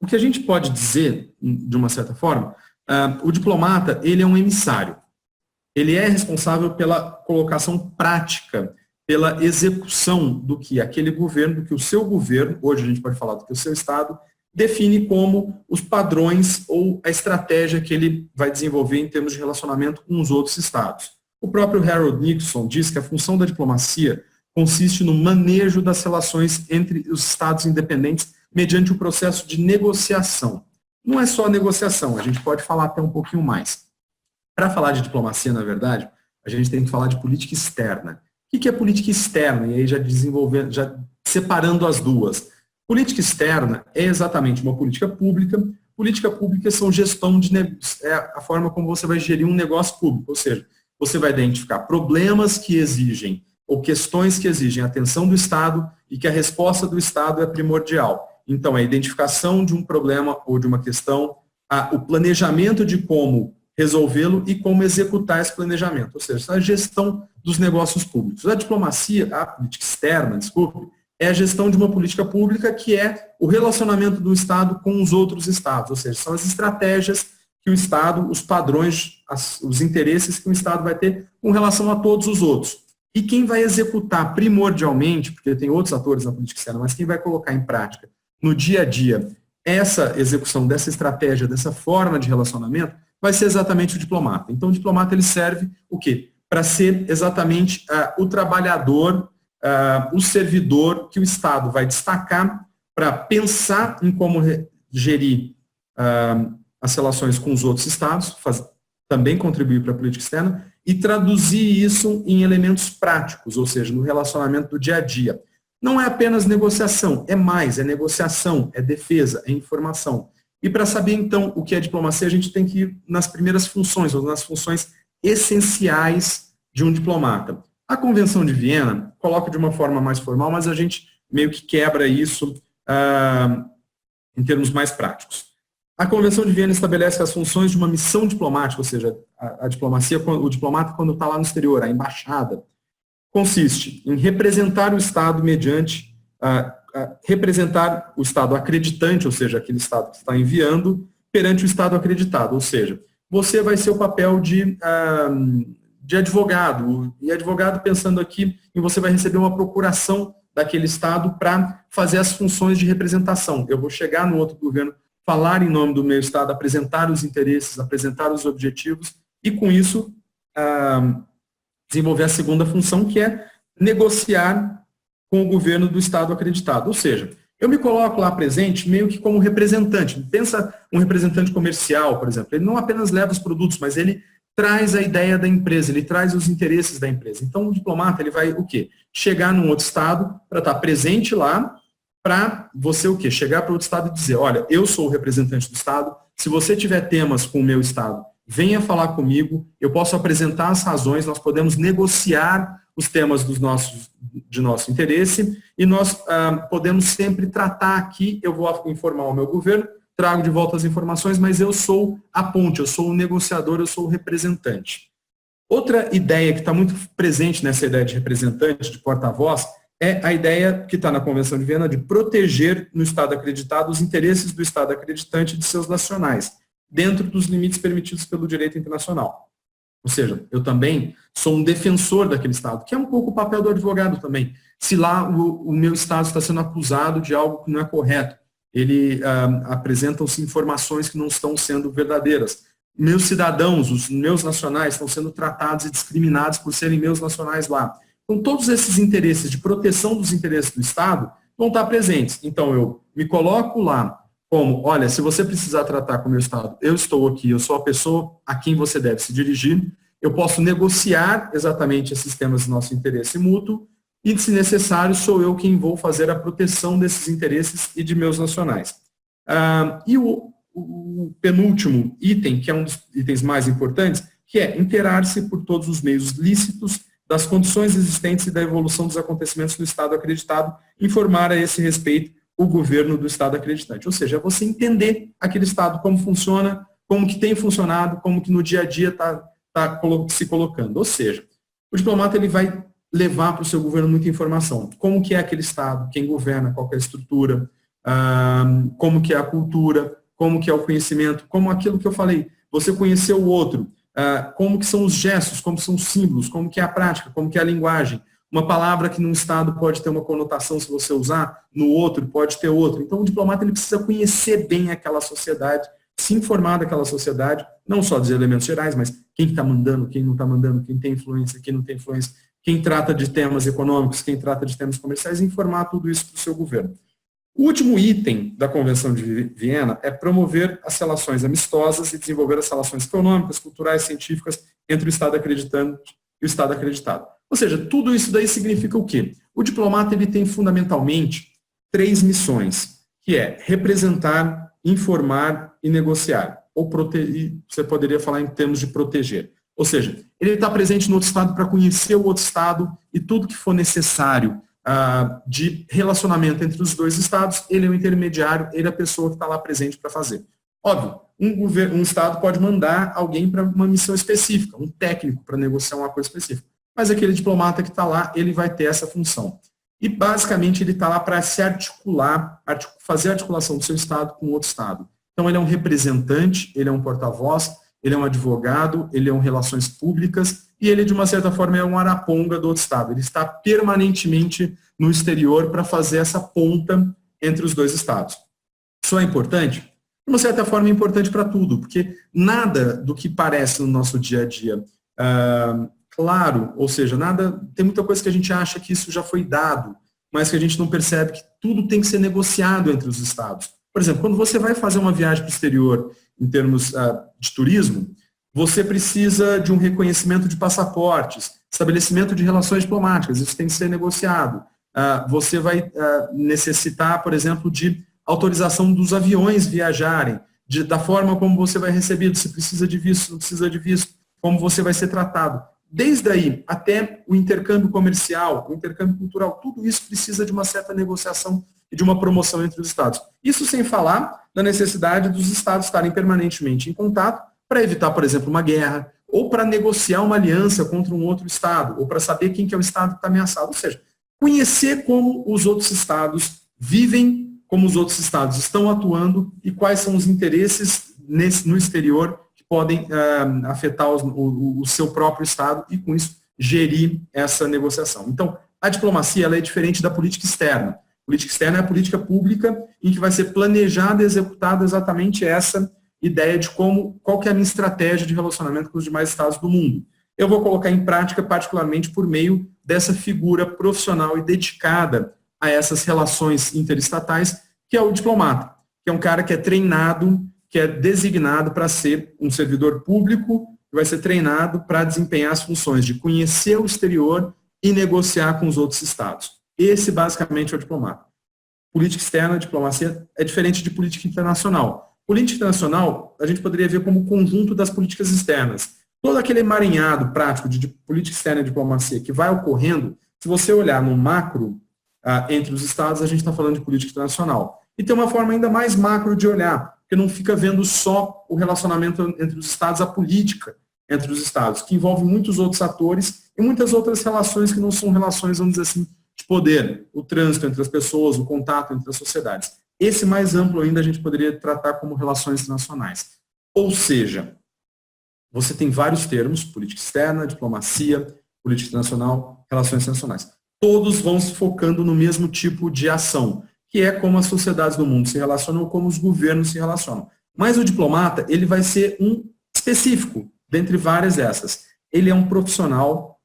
O que a gente pode dizer, de uma certa forma, o diplomata, ele é um emissário. Ele é responsável pela colocação prática, pela execução do que aquele governo, do que o seu governo, hoje a gente pode falar do que o seu Estado, define como os padrões ou a estratégia que ele vai desenvolver em termos de relacionamento com os outros Estados. O próprio Harold Nicolson diz que a função da diplomacia consiste no manejo das relações entre os Estados independentes mediante o processo de negociação. Não é só negociação, a gente pode falar até um pouquinho mais. Para falar de diplomacia, na verdade, a gente tem que falar de política externa. O que é política externa? E aí já separando as duas. Política externa é exatamente uma política pública. Política pública são gestão de é a forma como você vai gerir um negócio público, ou seja, você vai identificar problemas que exigem ou questões que exigem atenção do Estado e que a resposta do Estado é primordial. Então, a identificação de um problema ou de uma questão, o planejamento de como resolvê-lo e como executar esse planejamento, ou seja, a gestão dos negócios públicos. A diplomacia, a política externa, desculpe, é a gestão de uma política pública que é o relacionamento do Estado com os outros Estados, ou seja, são as estratégias que o Estado, os padrões, os interesses que o Estado vai ter com relação a todos os outros. E quem vai executar primordialmente, porque tem outros atores na política externa, mas quem vai colocar em prática no dia a dia essa execução dessa estratégia, dessa forma de relacionamento, vai ser exatamente o diplomata. Então, o diplomata ele serve o quê? Para ser exatamente o trabalhador, o servidor que o Estado vai destacar para pensar em como gerir as relações com os outros Estados, também contribuir para a política externa, e traduzir isso em elementos práticos, ou seja, no relacionamento do dia a dia. Não é apenas negociação, é mais, é negociação, é defesa, é informação. E para saber, então, o que é diplomacia, a gente tem que ir nas primeiras funções, ou nas funções essenciais de um diplomata. A Convenção de Viena coloca de uma forma mais formal, mas a gente meio que quebra isso em termos mais práticos. A Convenção de Viena estabelece as funções de uma missão diplomática, ou seja, a diplomacia, o diplomata quando está lá no exterior, a embaixada, consiste em representar o Estado mediante, representar o Estado acreditante, ou seja, aquele Estado que está enviando, perante o Estado acreditado, ou seja, você vai ser o papel de advogado, e advogado pensando aqui em você vai receber uma procuração daquele Estado para fazer as funções de representação. Eu vou chegar no outro governo, falar em nome do meu Estado, apresentar os interesses, apresentar os objetivos e, com isso, desenvolver a segunda função, que é negociar com o governo do Estado acreditado. Ou seja, eu me coloco lá presente meio que como representante. Pensa um representante comercial, por exemplo. Ele não apenas leva os produtos, mas ele traz a ideia da empresa, ele traz os interesses da empresa. Então, o diplomata ele vai o quê? Chegar num outro Estado para estar presente lá, para você o quê? Chegar para outro Estado e dizer, olha, eu sou o representante do Estado, se você tiver temas com o meu Estado, venha falar comigo, eu posso apresentar as razões, nós podemos negociar os temas de nosso interesse e nós podemos sempre tratar aqui, eu vou informar o meu governo, trago de volta as informações, mas eu sou a ponte, eu sou o negociador, eu sou o representante. Outra ideia que está muito presente nessa ideia de representante, de porta-voz, é a ideia que está na Convenção de Viena de proteger no Estado acreditado os interesses do Estado acreditante e de seus nacionais, dentro dos limites permitidos pelo direito internacional. Ou seja, eu também sou um defensor daquele Estado, que é um pouco o papel do advogado também. Se lá o meu Estado está sendo acusado de algo que não é correto, apresentam-se informações que não estão sendo verdadeiras. Meus cidadãos, os meus nacionais, estão sendo tratados e discriminados por serem meus nacionais lá. Então, todos esses interesses de proteção dos interesses do Estado vão estar presentes. Então, eu me coloco lá como, olha, se você precisar tratar com o meu Estado, eu estou aqui, eu sou a pessoa a quem você deve se dirigir, eu posso negociar exatamente esses temas de nosso interesse mútuo e, se necessário, sou eu quem vou fazer a proteção desses interesses e de meus nacionais. E o penúltimo item, que é um dos itens mais importantes, que é inteirar-se por todos os meios lícitos das condições existentes e da evolução dos acontecimentos no Estado acreditado, informar a esse respeito o governo do Estado acreditante. Ou seja, é você entender aquele Estado, como funciona, como que tem funcionado, como que no dia a dia está se colocando. Ou seja, o diplomata ele vai levar para o seu governo muita informação. Como que é aquele Estado, quem governa, qual que é a estrutura, como que é a cultura, como que é o conhecimento, como aquilo que eu falei, você conheceu o outro, como que são os gestos, como são os símbolos, como que é a prática, como que é a linguagem. Uma palavra que num Estado pode ter uma conotação se você usar, no outro pode ter outra. Então o diplomata ele precisa conhecer bem aquela sociedade, se informar daquela sociedade, não só dos elementos gerais, mas quem está mandando, quem não está mandando, quem tem influência, quem não tem influência, quem trata de temas econômicos, quem trata de temas comerciais, e informar tudo isso para o seu governo. O último item da Convenção de Viena é promover as relações amistosas e desenvolver as relações econômicas, culturais, científicas entre o Estado acreditante e o Estado acreditado. Ou seja, tudo isso daí significa o quê? O diplomata ele tem fundamentalmente 3 missões, que é representar, informar e negociar. Ou você poderia falar em termos de proteger. Ou seja, ele está presente no outro estado para conhecer o outro estado e tudo que for necessário de relacionamento entre os dois estados, ele é o intermediário, ele é a pessoa que está lá presente para fazer. Óbvio, um estado pode mandar alguém para uma missão específica, um técnico para negociar uma coisa específica, mas aquele diplomata que está lá, ele vai ter essa função. E, basicamente, ele está lá para se articular, fazer a articulação do seu estado com outro estado. Então, ele é um representante, ele é um porta-voz, ele é um advogado, ele é um relações públicas e ele, de uma certa forma, é um araponga do outro estado. Ele está permanentemente no exterior para fazer essa ponta entre os dois estados. Isso é importante? De uma certa forma, é importante para tudo, porque nada do que parece no nosso dia a dia claro, ou seja, tem muita coisa que a gente acha que isso já foi dado, mas que a gente não percebe que tudo tem que ser negociado entre os estados. Por exemplo, quando você vai fazer uma viagem para o exterior em termos de turismo, você precisa de um reconhecimento de passaportes, estabelecimento de relações diplomáticas, isso tem que ser negociado. Você vai necessitar, por exemplo, de autorização dos aviões viajarem, da forma como você vai recebido, se precisa de visto, se não precisa de visto, como você vai ser tratado. Desde aí até o intercâmbio comercial, o intercâmbio cultural, tudo isso precisa de uma certa negociação e de uma promoção entre os estados. Isso sem falar da necessidade dos estados estarem permanentemente em contato para evitar, por exemplo, uma guerra, ou para negociar uma aliança contra um outro estado, ou para saber quem que é o estado que está ameaçado. Ou seja, conhecer como os outros estados vivem, como os outros estados estão atuando e quais são os interesses no exterior que podem afetar o seu próprio estado e, com isso, gerir essa negociação. Então, a diplomacia ela é diferente da política externa. Política externa é a política pública em que vai ser planejada e executada exatamente essa ideia de qual que é a minha estratégia de relacionamento com os demais estados do mundo. Eu vou colocar em prática, particularmente por meio dessa figura profissional e dedicada a essas relações interestatais, que é o diplomata, que é um cara que é treinado, que é designado para ser um servidor público, que vai ser treinado para desempenhar as funções de conhecer o exterior e negociar com os outros estados. Esse, basicamente, é o diplomata. Política externa, diplomacia, é diferente de política internacional. Política internacional, a gente poderia ver como conjunto das políticas externas. Todo aquele emaranhado prático de política externa e diplomacia que vai ocorrendo, se você olhar no macro, entre os estados, a gente está falando de política internacional. E tem uma forma ainda mais macro de olhar, porque não fica vendo só o relacionamento entre os estados, a política entre os estados, que envolve muitos outros atores e muitas outras relações que não são relações, vamos dizer assim, de poder, o trânsito entre as pessoas, o contato entre as sociedades. Esse mais amplo ainda a gente poderia tratar como relações internacionais. Ou seja, você tem vários termos, política externa, diplomacia, política internacional, relações internacionais. Todos vão se focando no mesmo tipo de ação, que é como as sociedades do mundo se relacionam ou como os governos se relacionam. Mas o diplomata, ele vai ser um específico, dentre várias dessas. Ele é um profissional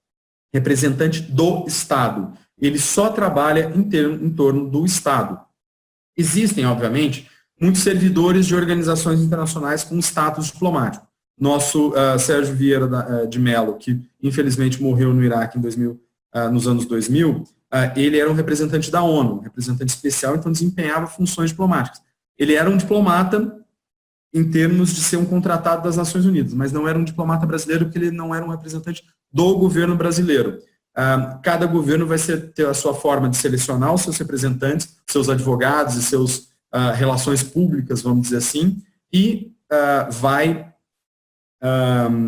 representante do Estado. Ele só trabalha em torno do Estado. Existem, obviamente, muitos servidores de organizações internacionais com status diplomático. Nosso Sérgio Vieira de Mello, que infelizmente morreu no Iraque nos anos 2000, ele era um representante da ONU, um representante especial, então desempenhava funções diplomáticas. Ele era um diplomata em termos de ser um contratado das Nações Unidas, mas não era um diplomata brasileiro porque ele não era um representante do governo brasileiro. Cada governo vai ter a sua forma de selecionar os seus representantes, seus advogados e seus relações públicas, vamos dizer assim, e vai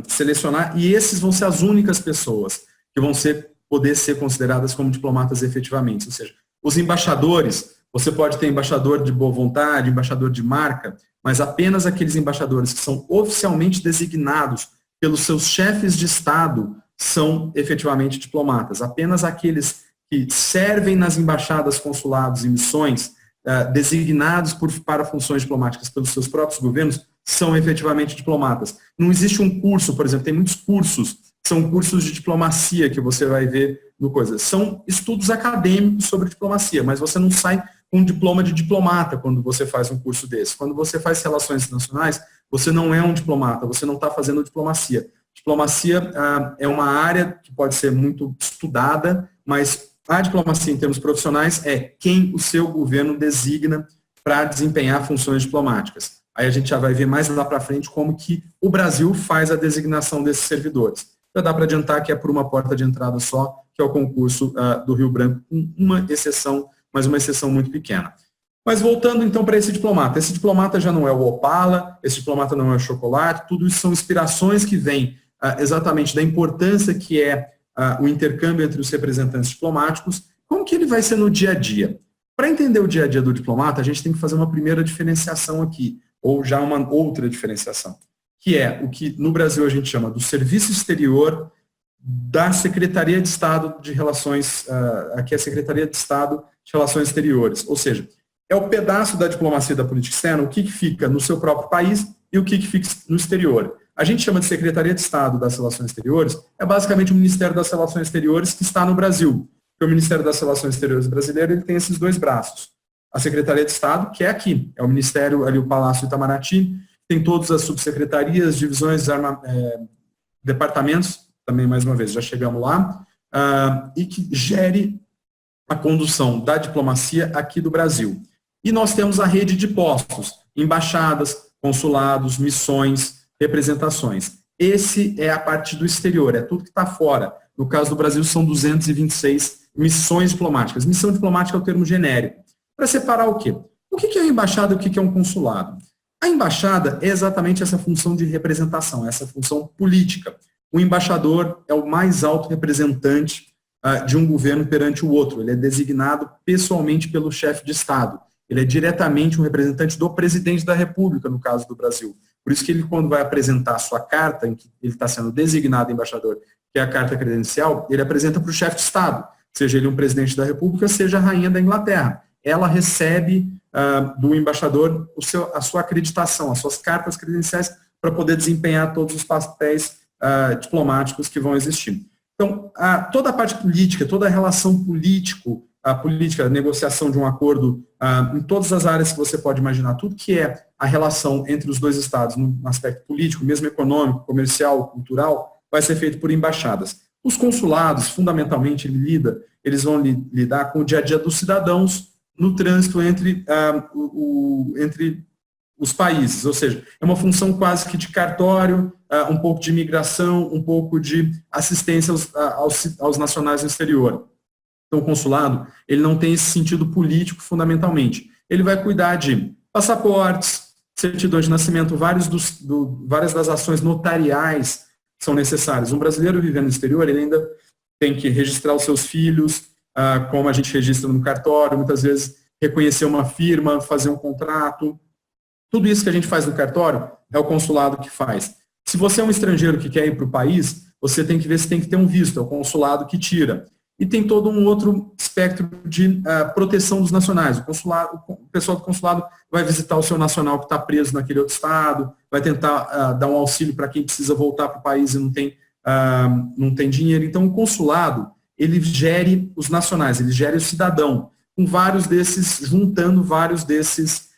selecionar, e esses vão ser as únicas pessoas que vão poder ser consideradas como diplomatas efetivamente. Ou seja, os embaixadores, você pode ter embaixador de boa vontade, embaixador de marca, mas apenas aqueles embaixadores que são oficialmente designados pelos seus chefes de Estado são efetivamente diplomatas. Apenas aqueles que servem nas embaixadas, consulados e missões, designados para funções diplomáticas pelos seus próprios governos, são efetivamente diplomatas. Não existe um curso, por exemplo, tem muitos cursos, são cursos de diplomacia que você vai ver no coisa. São estudos acadêmicos sobre diplomacia, mas você não sai com um diploma de diplomata quando você faz um curso desse. Quando você faz relações internacionais, você não é um diplomata, você não está fazendo diplomacia. Diplomacia é uma área que pode ser muito estudada, mas A diplomacia, em termos profissionais, é quem o seu governo designa para desempenhar funções diplomáticas. Aí a gente já vai ver mais lá para frente como que o Brasil faz a designação desses servidores. Já dá para adiantar que é por uma porta de entrada só, que é o concurso do Rio Branco, com uma exceção, mas uma exceção muito pequena. Mas voltando então para esse diplomata já não é o Opala, esse diplomata não é o chocolate, tudo isso são inspirações que vêm exatamente da importância que é o intercâmbio entre os representantes diplomáticos. Como que ele vai ser no dia a dia? Para entender o dia a dia do diplomata, a gente tem que fazer uma primeira diferenciação aqui, ou já uma outra diferenciação, que é o que no Brasil a gente chama do serviço exterior da Secretaria de Estado de Relações, aqui é a Secretaria de Estado de Relações Exteriores, ou seja, é o pedaço da diplomacia da política externa, o que fica no seu próprio país e o que fica no exterior. A gente chama de Secretaria de Estado das Relações Exteriores, é basicamente o Ministério das Relações Exteriores que está no Brasil. Porque o Ministério das Relações Exteriores brasileiro ele tem esses dois braços. A Secretaria de Estado, que é aqui, é o Ministério, ali o Palácio Itamaraty, tem todas as subsecretarias, divisões, departamentos, também mais uma vez, já chegamos lá, e que gere a condução da diplomacia aqui do Brasil. E nós temos a rede de postos, embaixadas, consulados, missões, representações. Esse é a parte do exterior, é tudo que está fora. No caso do Brasil, são 226 missões diplomáticas. Missão diplomática é o termo genérico. Para separar o quê? O que é a embaixada e o que é um consulado? A embaixada é exatamente essa função de representação, essa função política. O embaixador é o mais alto representante de um governo perante o outro. Ele é designado pessoalmente pelo chefe de Estado. Ele é diretamente um representante do presidente da República, no caso do Brasil. Por isso que ele, quando vai apresentar a sua carta, em que ele está sendo designado embaixador, que é a carta credencial, ele apresenta para o chefe de Estado, seja ele um presidente da República, seja a rainha da Inglaterra. Ela recebe do embaixador a sua acreditação, as suas cartas credenciais, para poder desempenhar todos os papéis diplomáticos que vão existir. Então, toda a parte política, toda a relação política, a negociação de um acordo, em todas as áreas que você pode imaginar, tudo que é a relação entre os dois estados, no aspecto político, mesmo econômico, comercial, cultural, vai ser feito por embaixadas. Os consulados, fundamentalmente, eles vão lidar com o dia a dia dos cidadãos no trânsito entre os países, ou seja, é uma função quase que de cartório, um pouco de imigração, um pouco de assistência aos nacionais no exterior. Então, o consulado, ele não tem esse sentido político, fundamentalmente. Ele vai cuidar de passaportes, certidões de nascimento, várias das ações notariais que são necessárias. Um brasileiro vivendo no exterior, ele ainda tem que registrar os seus filhos, como a gente registra no cartório, muitas vezes reconhecer uma firma, fazer um contrato. Tudo isso que a gente faz no cartório é o consulado que faz. Se você é um estrangeiro que quer ir para o país, você tem que ver se tem que ter um visto, é o consulado que tira. E tem todo um outro espectro de proteção dos nacionais. O pessoal do consulado vai visitar o seu nacional que está preso naquele outro estado, vai tentar dar um auxílio para quem precisa voltar para o país e não tem dinheiro. Então, o consulado, ele gere os nacionais, ele gere o cidadão, com juntando vários dessas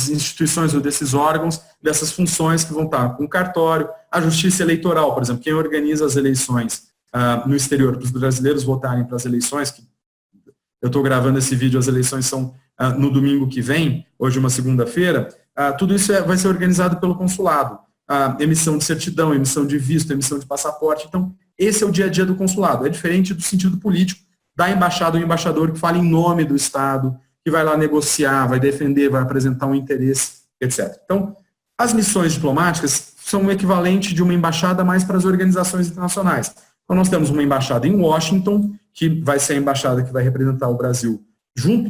instituições ou desses órgãos, dessas funções que vão estar com o cartório, a justiça eleitoral, por exemplo, quem organiza as eleições no exterior, para os brasileiros votarem para as eleições, que eu estou gravando esse vídeo, as eleições são no domingo que vem, hoje uma segunda-feira, tudo isso vai ser organizado pelo consulado. Emissão de certidão, emissão de visto, emissão de passaporte. Então, esse é o dia a dia do consulado. É diferente do sentido político da embaixada ou embaixador que fala em nome do Estado, que vai lá negociar, vai defender, vai apresentar um interesse, etc. Então, as missões diplomáticas são o equivalente de uma embaixada mais para as organizações internacionais. Então, nós temos uma embaixada em Washington, que vai ser a embaixada que vai representar o Brasil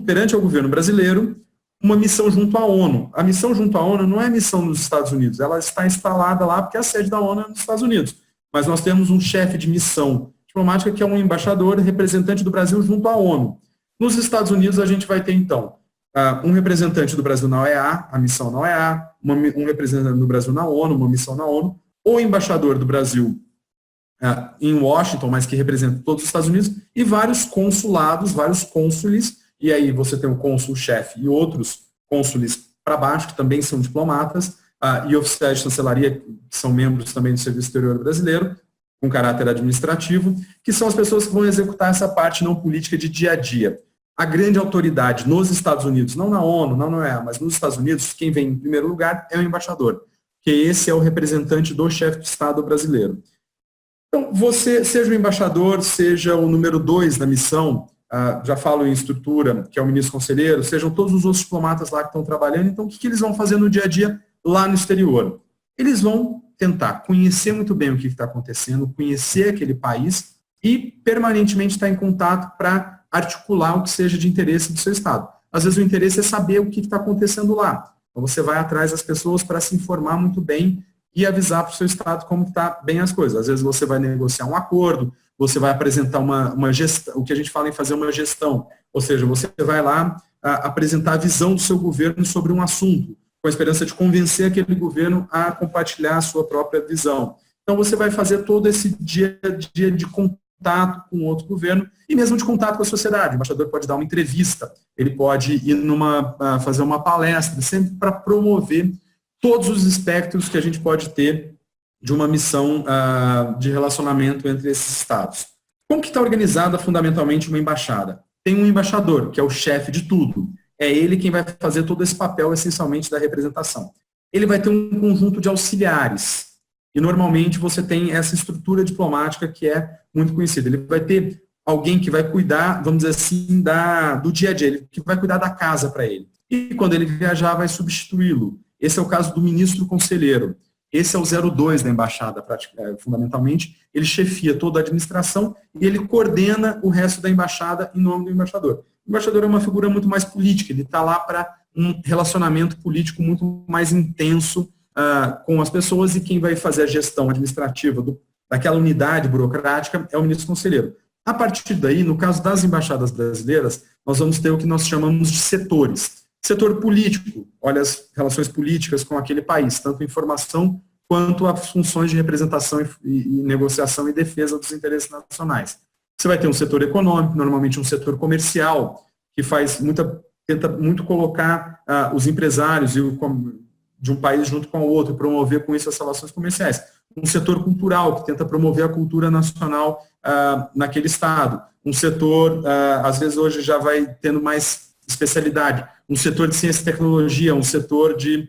perante o governo brasileiro, uma missão junto à ONU. A missão junto à ONU não é missão nos Estados Unidos, ela está instalada lá porque a sede da ONU é nos Estados Unidos. Mas nós temos um chefe de missão diplomática que é um embaixador representante do Brasil junto à ONU. Nos Estados Unidos, a gente vai ter, então, um representante do Brasil na OEA, a missão na OEA, um representante do Brasil na ONU, uma missão na ONU, ou embaixador do Brasil em Washington, mas que representa todos os Estados Unidos, e vários consulados, vários cônsules, e aí você tem o cônsul-chefe e outros cônsules para baixo, que também são diplomatas, e oficiais de chancelaria, que são membros também do Serviço Exterior Brasileiro, com caráter administrativo, que são as pessoas que vão executar essa parte não política de dia a dia. A grande autoridade nos Estados Unidos, não na ONU, não na OEA, mas nos Estados Unidos, quem vem em primeiro lugar é o embaixador, que esse é o representante do chefe de Estado brasileiro. Então, você, seja o embaixador, seja o número 2 da missão, já falo em estrutura, que é o ministro conselheiro, sejam todos os outros diplomatas lá que estão trabalhando, então o que eles vão fazer no dia a dia lá no exterior? Eles vão tentar conhecer muito bem o que está acontecendo, conhecer aquele país e permanentemente estar em contato para articular o que seja de interesse do seu Estado. Às vezes o interesse é saber o que está acontecendo lá. Então você vai atrás das pessoas para se informar muito bem e avisar para o seu Estado como está bem as coisas. Às vezes você vai negociar um acordo, você vai apresentar uma gestão, o que a gente fala em fazer uma gestão, ou seja, você vai lá apresentar a visão do seu governo sobre um assunto, com a esperança de convencer aquele governo a compartilhar a sua própria visão. Então você vai fazer todo esse dia a dia de contato com outro governo e mesmo de contato com a sociedade. O embaixador pode dar uma entrevista, ele pode ir fazer uma palestra, sempre para promover todos os espectros que a gente pode ter de uma missão de relacionamento entre esses estados. Como que está organizada fundamentalmente uma embaixada? Tem um embaixador, que é o chefe de tudo. É ele quem vai fazer todo esse papel, essencialmente, da representação. Ele vai ter um conjunto de auxiliares. E, normalmente, você tem essa estrutura diplomática que é muito conhecida. Ele vai ter alguém que vai cuidar, vamos dizer assim, do dia a dia, que vai cuidar da casa para ele. E, quando ele viajar, vai substituí-lo. Esse é o caso do ministro conselheiro. Esse é o 02 da embaixada, fundamentalmente. Ele chefia toda a administração e ele coordena o resto da embaixada em nome do embaixador. O embaixador é uma figura muito mais política, ele está lá para um relacionamento político muito mais intenso com as pessoas e quem vai fazer a gestão administrativa daquela unidade burocrática é o ministro conselheiro. A partir daí, no caso das embaixadas brasileiras, nós vamos ter o que nós chamamos de setores. Setor político, olha as relações políticas com aquele país, tanto informação quanto as funções de representação e negociação e defesa dos interesses nacionais. Você vai ter um setor econômico, normalmente um setor comercial, que tenta muito colocar os empresários de um país junto com o outro, promover com isso as relações comerciais. Um setor cultural, que tenta promover a cultura nacional naquele estado. Um setor, às vezes hoje já vai tendo mais especialidade, um setor de ciência e tecnologia, um setor de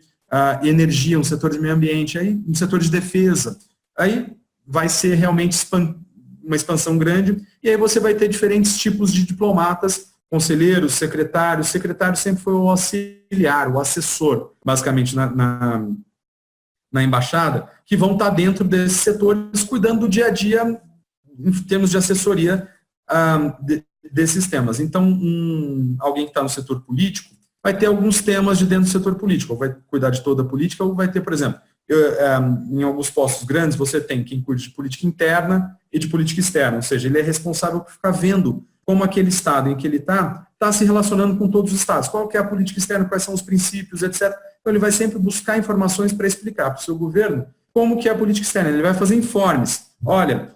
energia, um setor de meio ambiente, aí um setor de defesa. Aí vai ser realmente uma expansão grande, e aí você vai ter diferentes tipos de diplomatas, conselheiros, secretários. Secretário sempre foi o auxiliar, o assessor, basicamente, na embaixada, que vão estar dentro desses setores, cuidando do dia a dia, em termos de assessoria desses temas. Então, alguém que está no setor político vai ter alguns temas de dentro do setor político, ou vai cuidar de toda a política, ou vai ter, por exemplo, em alguns postos grandes, você tem quem cuida de política interna e de política externa, ou seja, ele é responsável por ficar vendo como aquele estado em que ele está se relacionando com todos os estados, qual que é a política externa, quais são os princípios, etc. Então, ele vai sempre buscar informações para explicar para o seu governo como que é a política externa. Ele vai fazer informes. Olha,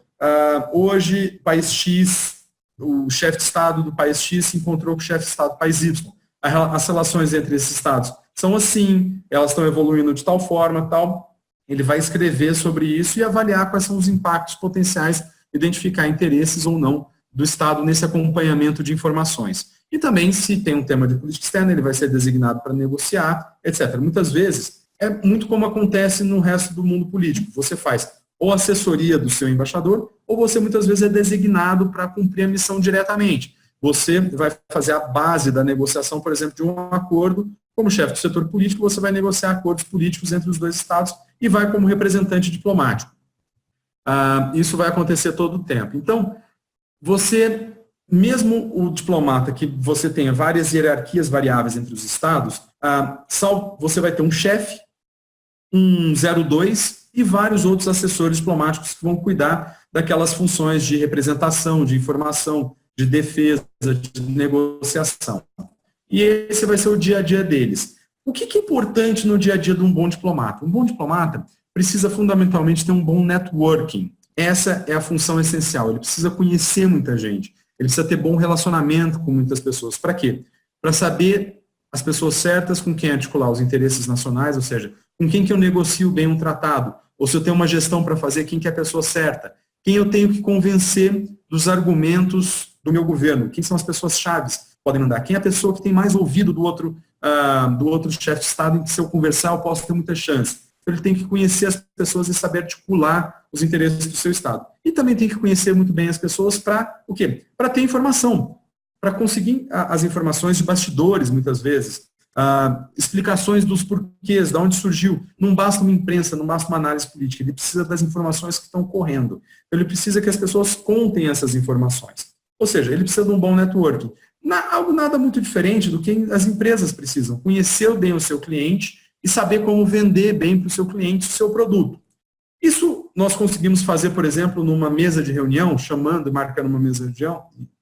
hoje, país X, o chefe de Estado do país X se encontrou com o chefe de Estado do país Y. As relações entre esses estados são assim, elas estão evoluindo de tal forma, tal. Ele vai escrever sobre isso e avaliar quais são os impactos potenciais, identificar interesses ou não do Estado nesse acompanhamento de informações. E também, se tem um tema de política externa, ele vai ser designado para negociar, etc. Muitas vezes, é muito como acontece no resto do mundo político. Você faz ou assessoria do seu embaixador, ou você muitas vezes é designado para cumprir a missão diretamente. Você vai fazer a base da negociação, por exemplo, de um acordo. Como chefe do setor político, você vai negociar acordos políticos entre os dois estados e vai como representante diplomático. Isso vai acontecer todo o tempo. Então, você, mesmo o diplomata que você tenha várias hierarquias variáveis entre os estados, você vai ter um chefe, um 02 e vários outros assessores diplomáticos que vão cuidar daquelas funções de representação, de informação, de defesa, de negociação. E esse vai ser o dia a dia deles. O que é importante no dia a dia de um bom diplomata? Um bom diplomata precisa fundamentalmente ter um bom networking. Essa é a função essencial. Ele precisa conhecer muita gente. Ele precisa ter bom relacionamento com muitas pessoas. Para quê? Para saber as pessoas certas com quem articular os interesses nacionais, ou seja, com quem que eu negocio bem um tratado, ou se eu tenho uma gestão para fazer, quem que é a pessoa certa. quem eu tenho que convencer dos argumentos do meu governo, quem são as pessoas-chave que podem mandar, quem é a pessoa que tem mais ouvido do outro chefe de Estado, em que se eu conversar eu posso ter muita chance. Então, ele tem que conhecer as pessoas e saber articular os interesses do seu Estado. E também tem que conhecer muito bem as pessoas para o quê? Para ter informação, para conseguir as informações de bastidores, muitas vezes, explicações dos porquês, de onde surgiu. Não basta uma imprensa, não basta uma análise política, ele precisa das informações que estão correndo. Então, ele precisa que as pessoas contem essas informações. Ou seja, ele precisa de um bom networking. Algo nada muito diferente do que as empresas precisam. Conhecer bem o seu cliente e saber como vender bem para o seu cliente o seu produto. Isso nós conseguimos fazer, por exemplo, numa mesa de reunião, chamando e marcando uma mesa de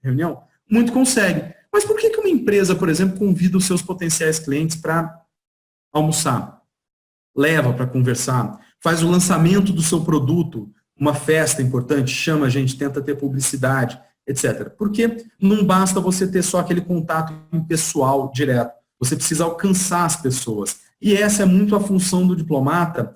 reunião, muito consegue. Mas por que uma empresa, por exemplo, convida os seus potenciais clientes para almoçar? Leva para conversar, faz o lançamento do seu produto, uma festa importante, chama a gente, tenta ter publicidade, etc. Porque não basta você ter só aquele contato pessoal direto. Você precisa alcançar as pessoas. E essa é muito a função do diplomata,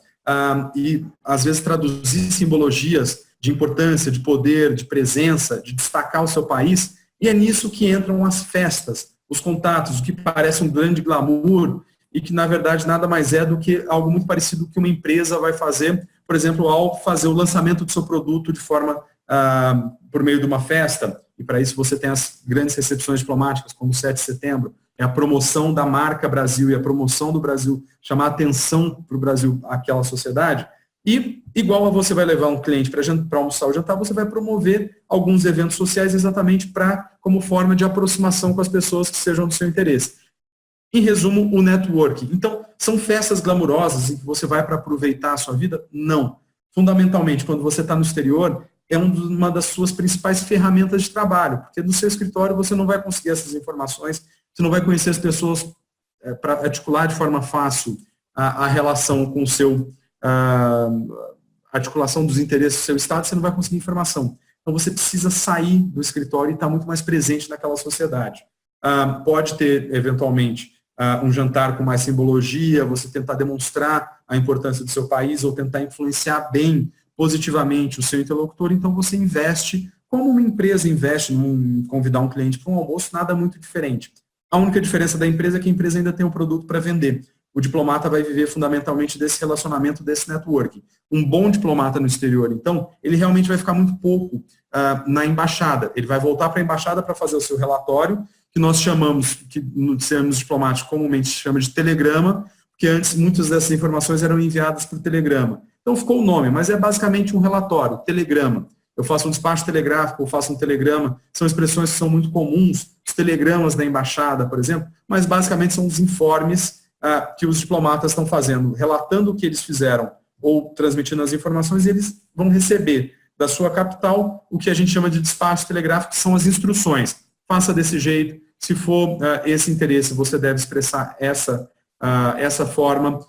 e às vezes traduzir simbologias de importância, de poder, de presença, de destacar o seu país, e é nisso que entram as festas, os contatos, o que parece um grande glamour, e que na verdade nada mais é do que algo muito parecido que uma empresa vai fazer, por exemplo, ao fazer o lançamento do seu produto de forma, por meio de uma festa, e para isso você tem as grandes recepções diplomáticas, como o 7 de setembro, é a promoção da marca Brasil e a promoção do Brasil, chamar a atenção para o Brasil, aquela sociedade. E, igual a você vai levar um cliente para almoçar ou jantar, você vai promover alguns eventos sociais exatamente como forma de aproximação com as pessoas que sejam do seu interesse. Em resumo, o networking. Então, são festas glamourosas em que você vai para aproveitar a sua vida? Não. Fundamentalmente, quando você está no exterior, é uma das suas principais ferramentas de trabalho, porque no seu escritório você não vai conseguir essas informações, você não vai conhecer as pessoas para articular de forma fácil a relação com o seu, a articulação dos interesses do seu Estado, você não vai conseguir informação. Então você precisa sair do escritório e estar muito mais presente naquela sociedade. Pode ter, eventualmente, um jantar com mais simbologia, você tentar demonstrar a importância do seu país ou tentar influenciar bem, positivamente o seu interlocutor, então você investe, como uma empresa investe em convidar um cliente para um almoço, nada muito diferente. A única diferença da empresa é que a empresa ainda tem um produto para vender. O diplomata vai viver fundamentalmente desse relacionamento, desse networking. Um bom diplomata no exterior, então, ele realmente vai ficar muito pouco na embaixada. Ele vai voltar para a embaixada para fazer o seu relatório, que nós chamamos, que nos termos diplomáticos comumente se chama de telegrama, porque antes muitas dessas informações eram enviadas por telegrama. Então ficou o nome, mas é basicamente um relatório, telegrama. Eu faço um despacho telegráfico, eu faço um telegrama, são expressões que são muito comuns, os telegramas da embaixada, por exemplo, mas basicamente são os informes que os diplomatas estão fazendo, relatando o que eles fizeram ou transmitindo as informações, e eles vão receber da sua capital o que a gente chama de despacho telegráfico, que são as instruções. Faça desse jeito, se for esse interesse, você deve expressar essa forma.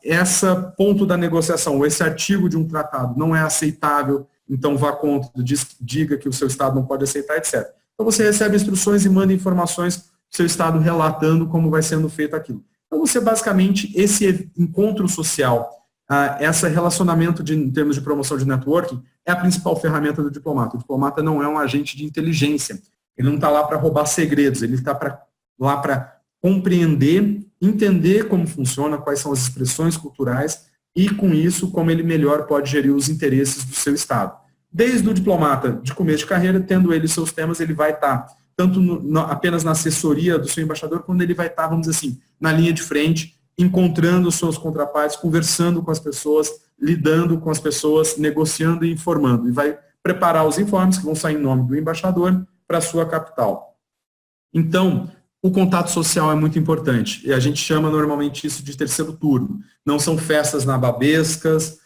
Esse ponto da negociação, ou esse artigo de um tratado não é aceitável, então vá contra, diga que o seu Estado não pode aceitar, etc. Então você recebe instruções e manda informações do seu Estado relatando como vai sendo feito aquilo. Então você basicamente, esse encontro social, esse relacionamento em termos de promoção de networking, é a principal ferramenta do diplomata. O diplomata não é um agente de inteligência, ele não está lá para roubar segredos, ele está lá para compreender, entender como funciona, quais são as expressões culturais e, com isso, como ele melhor pode gerir os interesses do seu Estado. Desde o diplomata de começo de carreira, tendo ele seus temas, ele vai estar tanto apenas na assessoria do seu embaixador, quando ele vai estar, vamos dizer assim, na linha de frente, encontrando os seus contrapartes, conversando com as pessoas, lidando com as pessoas, negociando e informando. E vai preparar os informes que vão sair em nome do embaixador para a sua capital. Então, o contato social é muito importante, e a gente chama normalmente isso de terceiro turno. Não são festas nababescas,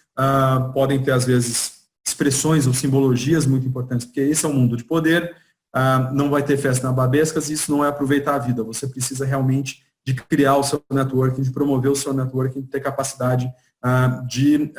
podem ter, às vezes, expressões ou simbologias muito importantes, porque esse é um mundo de poder, não vai ter festas nababescas, e isso não é aproveitar a vida. Você precisa realmente de criar o seu networking, de promover o seu networking, de ter capacidade de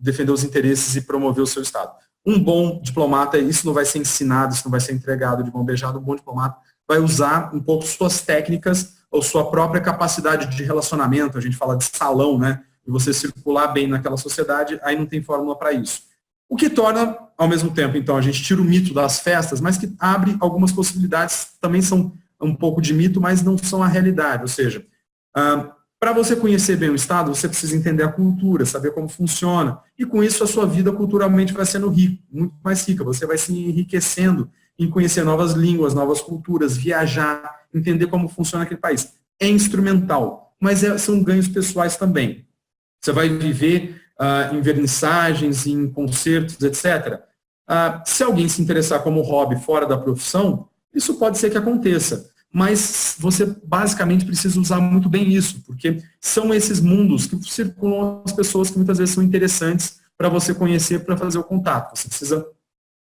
defender os interesses e promover o seu Estado. Um bom diplomata, isso não vai ser ensinado, isso não vai ser entregado de mão beijada, um bom diplomata vai usar um pouco suas técnicas ou sua própria capacidade de relacionamento, a gente fala de salão, né? E você circular bem naquela sociedade, aí não tem fórmula para isso. O que torna, ao mesmo tempo, então, a gente tira o mito das festas, mas que abre algumas possibilidades, também são um pouco de mito, mas não são a realidade. Ou seja, para você conhecer bem o Estado, você precisa entender a cultura, saber como funciona, e com isso a sua vida culturalmente vai sendo rica, muito mais rica. Você vai se enriquecendo em conhecer novas línguas, novas culturas, viajar, entender como funciona aquele país. É instrumental, mas são ganhos pessoais também. Você vai viver em vernissagens, em concertos, etc. Se alguém se interessar como hobby fora da profissão, isso pode ser que aconteça. Mas você basicamente precisa usar muito bem isso, porque são esses mundos que circulam as pessoas que muitas vezes são interessantes para você conhecer, para fazer o contato. Você precisa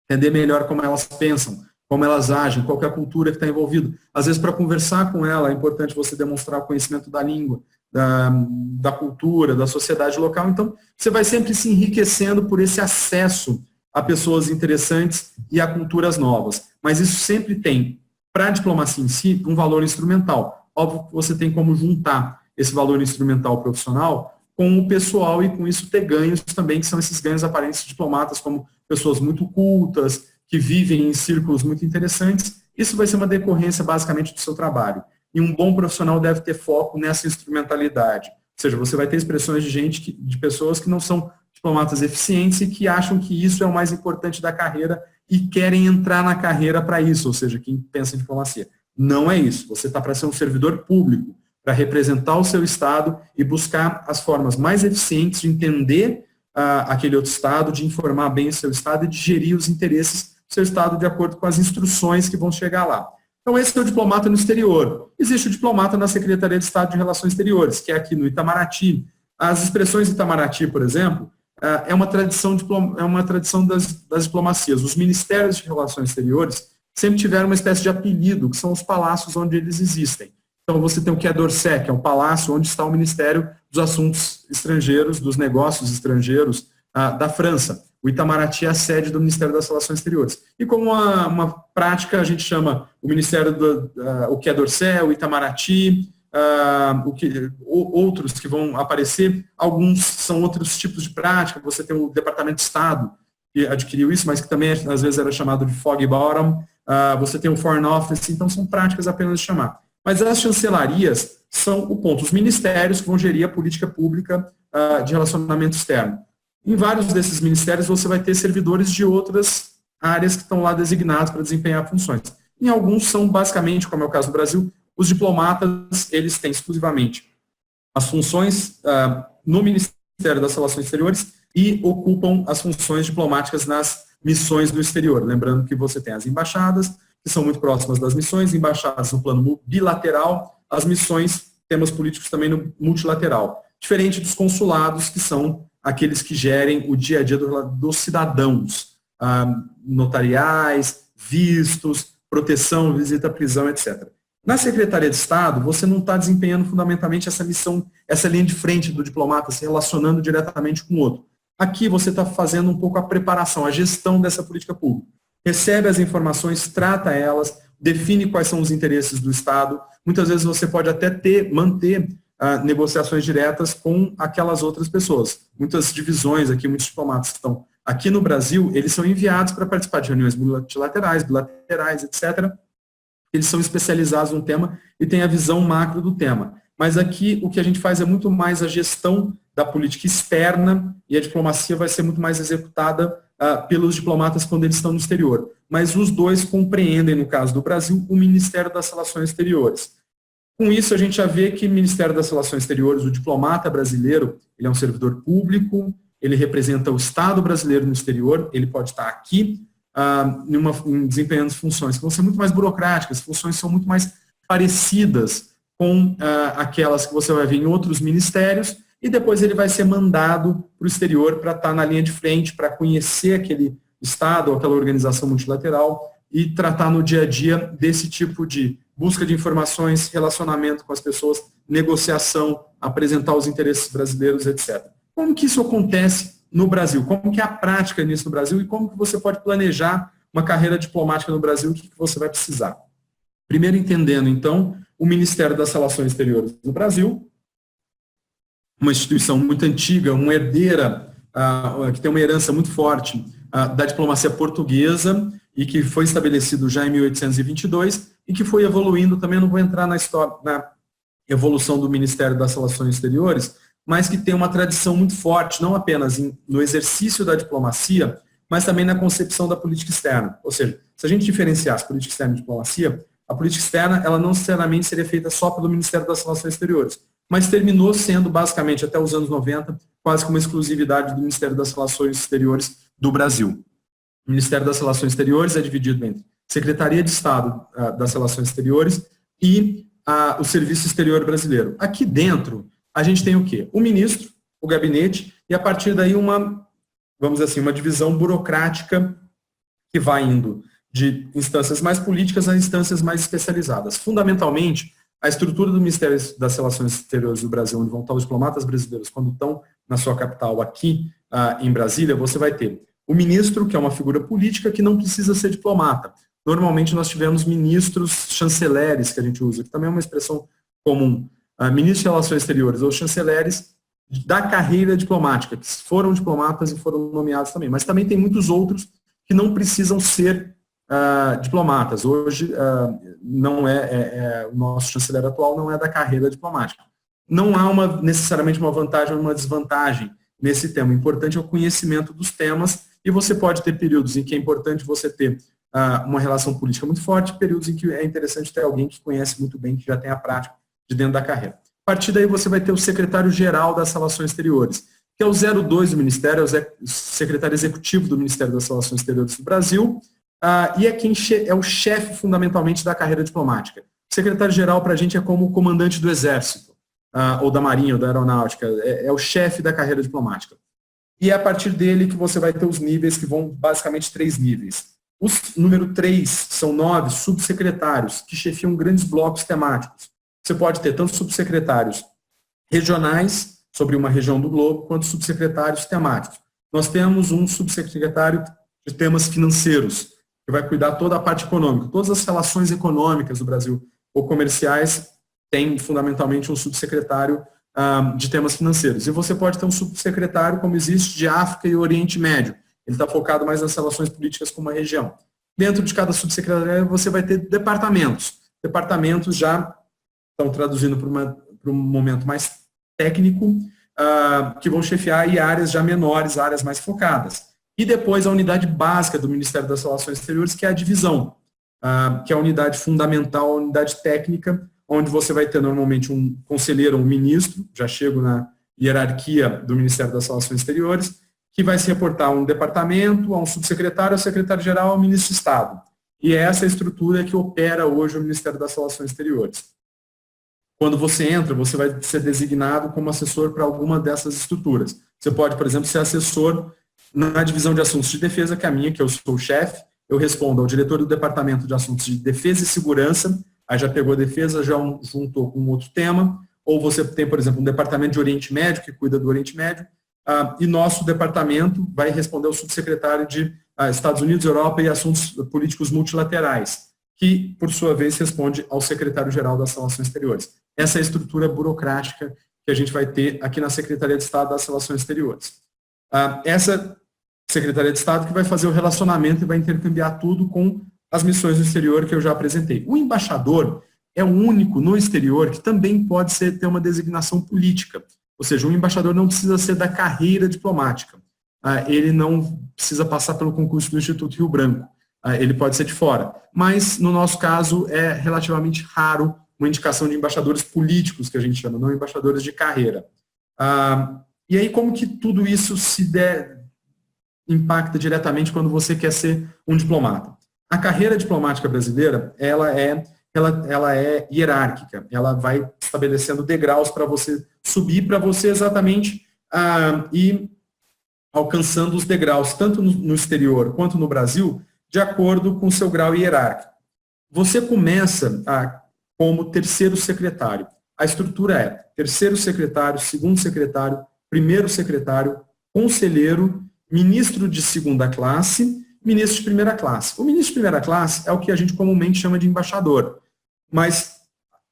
entender melhor como elas pensam, como elas agem, qual é a cultura que está envolvida. Às vezes, para conversar com ela, é importante você demonstrar o conhecimento da língua, da cultura, da sociedade local. Então, você vai sempre se enriquecendo por esse acesso a pessoas interessantes e a culturas novas. Mas isso sempre tem, para a diplomacia em si, um valor instrumental. Óbvio que você tem como juntar esse valor instrumental profissional com o pessoal e com isso ter ganhos também, que são esses ganhos aparentes de diplomatas, como pessoas muito cultas, que vivem em círculos muito interessantes. Isso vai ser uma decorrência basicamente do seu trabalho. E um bom profissional deve ter foco nessa instrumentalidade. Ou seja, você vai ter expressões de pessoas que não são diplomatas eficientes e que acham que isso é o mais importante da carreira e querem entrar na carreira para isso, ou seja, quem pensa em diplomacia. Não é isso. Você está para ser um servidor público, para representar o seu Estado e buscar as formas mais eficientes de entender aquele outro Estado, de informar bem o seu Estado e de gerir os interesses do seu Estado de acordo com as instruções que vão chegar lá. Então, esse é o diplomata no exterior. Existe o diplomata na Secretaria de Estado de Relações Exteriores, que é aqui no Itamaraty. As expressões Itamaraty, por exemplo, é uma tradição das diplomacias. Os ministérios de relações exteriores sempre tiveram uma espécie de apelido, que são os palácios onde eles existem. Então, você tem o Quai d'Orsay, que é um palácio onde está o Ministério dos Assuntos Estrangeiros, dos Negócios Estrangeiros da França. O Itamaraty é a sede do Ministério das Relações Exteriores. E como uma prática, a gente chama o Ministério o Quai d'Orsay, o Itamaraty, outros que vão aparecer, alguns são outros tipos de prática. Você tem o Departamento de Estado, que adquiriu isso, mas que também às vezes era chamado de Fog Bottom. Você tem o Foreign Office, então são práticas apenas de chamar. Mas as chancelarias são o ponto, os ministérios que vão gerir a política pública de relacionamento externo. Em vários desses ministérios você vai ter servidores de outras áreas que estão lá designados para desempenhar funções. Em alguns são basicamente, como é o caso do Brasil, os diplomatas, eles têm exclusivamente as funções no Ministério das Relações Exteriores e ocupam as funções diplomáticas nas missões do exterior. Lembrando que você tem as embaixadas, que são muito próximas das missões, embaixadas no plano bilateral, as missões, temas políticos também no multilateral. Diferente dos consulados, que são aqueles que gerem o dia a dia dos cidadãos, notariais, vistos, proteção, visita à prisão, etc. Na Secretaria de Estado, você não está desempenhando fundamentalmente essa missão, essa linha de frente do diplomata, se relacionando diretamente com o outro. Aqui você está fazendo um pouco a preparação, a gestão dessa política pública. Recebe as informações, trata elas, define quais são os interesses do Estado. Muitas vezes você pode até manter negociações diretas com aquelas outras pessoas. Muitas divisões aqui, muitos diplomatas estão aqui no Brasil, eles são enviados para participar de reuniões multilaterais, bilaterais, etc. Eles são especializados no tema e têm a visão macro do tema. Mas aqui o que a gente faz é muito mais a gestão da política externa e a diplomacia vai ser muito mais executada pelos diplomatas quando eles estão no exterior. Mas os dois compreendem, no caso do Brasil, o Ministério das Relações Exteriores. Com isso, a gente já vê que o Ministério das Relações Exteriores, o diplomata brasileiro, ele é um servidor público, ele representa o Estado brasileiro no exterior, ele pode estar aqui desempenhando funções que vão ser muito mais burocráticas, funções são muito mais parecidas com aquelas que você vai ver em outros ministérios, e depois ele vai ser mandado para o exterior para estar na linha de frente, para conhecer aquele Estado ou aquela organização multilateral e tratar no dia a dia desse tipo de busca de informações, relacionamento com as pessoas, negociação, apresentar os interesses brasileiros, etc. Como que isso acontece no Brasil? Como que é a prática nisso no Brasil e como que você pode planejar uma carreira diplomática no Brasil? O que você vai precisar? Primeiro entendendo, então, o Ministério das Relações Exteriores do Brasil, uma instituição muito antiga, uma herdeira, que tem uma herança muito forte da diplomacia portuguesa e que foi estabelecido já em 1822 e que foi evoluindo, também não vou entrar na história, na evolução do Ministério das Relações Exteriores, mas que tem uma tradição muito forte, não apenas no exercício da diplomacia, mas também na concepção da política externa. Ou seja, se a gente diferenciasse política externa e diplomacia, a política externa ela não necessariamente seria feita só pelo Ministério das Relações Exteriores, mas terminou sendo, basicamente, até os anos 90, quase como exclusividade do Ministério das Relações Exteriores do Brasil. O Ministério das Relações Exteriores é dividido entre Secretaria de Estado das Relações Exteriores e o Serviço Exterior Brasileiro. Aqui dentro, a gente tem o quê? O ministro, o gabinete, e a partir daí vamos dizer assim, uma divisão burocrática que vai indo de instâncias mais políticas a instâncias mais especializadas. Fundamentalmente, a estrutura do Ministério das Relações Exteriores do Brasil, onde vão estar os diplomatas brasileiros, quando estão na sua capital aqui em Brasília, você vai ter o ministro, que é uma figura política que não precisa ser diplomata. Normalmente nós tivemos ministros chanceleres, que a gente usa, que também é uma expressão comum. Ministros de Relações Exteriores ou chanceleres da carreira diplomática, que foram diplomatas e foram nomeados também. Mas também tem muitos outros que não precisam ser diplomatas. Hoje, não o nosso chanceler atual não é da carreira diplomática. Não há necessariamente uma vantagem ou uma desvantagem nesse tema. O importante é o conhecimento dos temas e você pode ter períodos em que é importante você ter uma relação política muito forte, períodos em que é interessante ter alguém que conhece muito bem, que já tem a prática de dentro da carreira. A partir daí você vai ter o secretário-geral das Relações Exteriores, que é o 02 do Ministério, é o secretário executivo do Ministério das Relações Exteriores do Brasil, e é o chefe fundamentalmente da carreira diplomática. O secretário-geral para a gente é como o comandante do Exército, ou da Marinha, ou da Aeronáutica, é o chefe da carreira diplomática. E é a partir dele que você vai ter os níveis, que vão basicamente 3 níveis. Os número 3 são 9 subsecretários, que chefiam grandes blocos temáticos. Você pode ter tanto subsecretários regionais, sobre uma região do globo, quanto subsecretários temáticos. Nós temos um subsecretário de temas financeiros, que vai cuidar toda a parte econômica. Todas as relações econômicas do Brasil, ou comerciais, tem fundamentalmente um subsecretário de temas financeiros. E você pode ter um subsecretário, como existe, de África e Oriente Médio. Ele está focado mais nas relações políticas com uma região. Dentro de cada subsecretaria, você vai ter departamentos. Departamentos já estão traduzindo para um momento mais técnico, que vão chefiar aí áreas já menores, áreas mais focadas. E depois a unidade básica do Ministério das Relações Exteriores, que é a divisão, que é a unidade fundamental, a unidade técnica, onde você vai ter normalmente um conselheiro, um ministro, já chego na hierarquia do Ministério das Relações Exteriores, que vai se reportar a um departamento, a um subsecretário, ao secretário-geral, ao ministro de Estado. E é essa estrutura que opera hoje o Ministério das Relações Exteriores. Quando você entra, você vai ser designado como assessor para alguma dessas estruturas. Você pode, por exemplo, ser assessor na divisão de assuntos de defesa, que é a minha, que eu sou o chefe, eu respondo ao diretor do Departamento de Assuntos de Defesa e Segurança, aí já pegou a defesa, já juntou com outro tema, ou você tem, por exemplo, um departamento de Oriente Médio, que cuida do Oriente Médio, e nosso departamento vai responder ao subsecretário de Estados Unidos, Europa e Assuntos Políticos Multilaterais, que, por sua vez, responde ao secretário-geral das Relações Exteriores. Essa é a estrutura burocrática que a gente vai ter aqui na Secretaria de Estado das Relações Exteriores. Essa Secretaria de Estado que vai fazer o relacionamento e vai intercambiar tudo com as missões do exterior que eu já apresentei. O embaixador é o único no exterior que também pode ter uma designação política. Ou seja, um embaixador não precisa ser da carreira diplomática. Ele não precisa passar pelo concurso do Instituto Rio Branco. Ele pode ser de fora. Mas, no nosso caso, é relativamente raro uma indicação de embaixadores políticos, que a gente chama, não embaixadores de carreira. E aí, como que tudo isso impacta diretamente quando você quer ser um diplomata? A carreira diplomática brasileira, ela é hierárquica, ela vai estabelecendo degraus para você subir, para você exatamente ir alcançando os degraus, tanto no exterior quanto no Brasil, de acordo com o seu grau hierárquico. Você começa como terceiro secretário. A estrutura é terceiro secretário, segundo secretário, primeiro secretário, conselheiro, ministro de segunda classe, ministro de primeira classe. O ministro de primeira classe é o que a gente comumente chama de embaixador. Mas,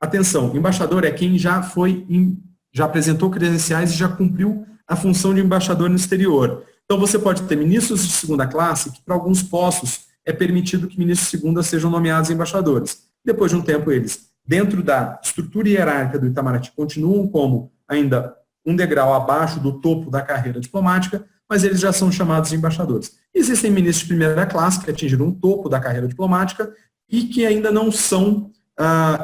atenção, embaixador é quem já apresentou credenciais e já cumpriu a função de embaixador no exterior. Então, você pode ter ministros de segunda classe, que para alguns postos é permitido que ministros de segunda sejam nomeados embaixadores. Depois de um tempo, eles, dentro da estrutura hierárquica do Itamaraty, continuam como ainda um degrau abaixo do topo da carreira diplomática, mas eles já são chamados de embaixadores. Existem ministros de primeira classe que atingiram um topo da carreira diplomática e que ainda não são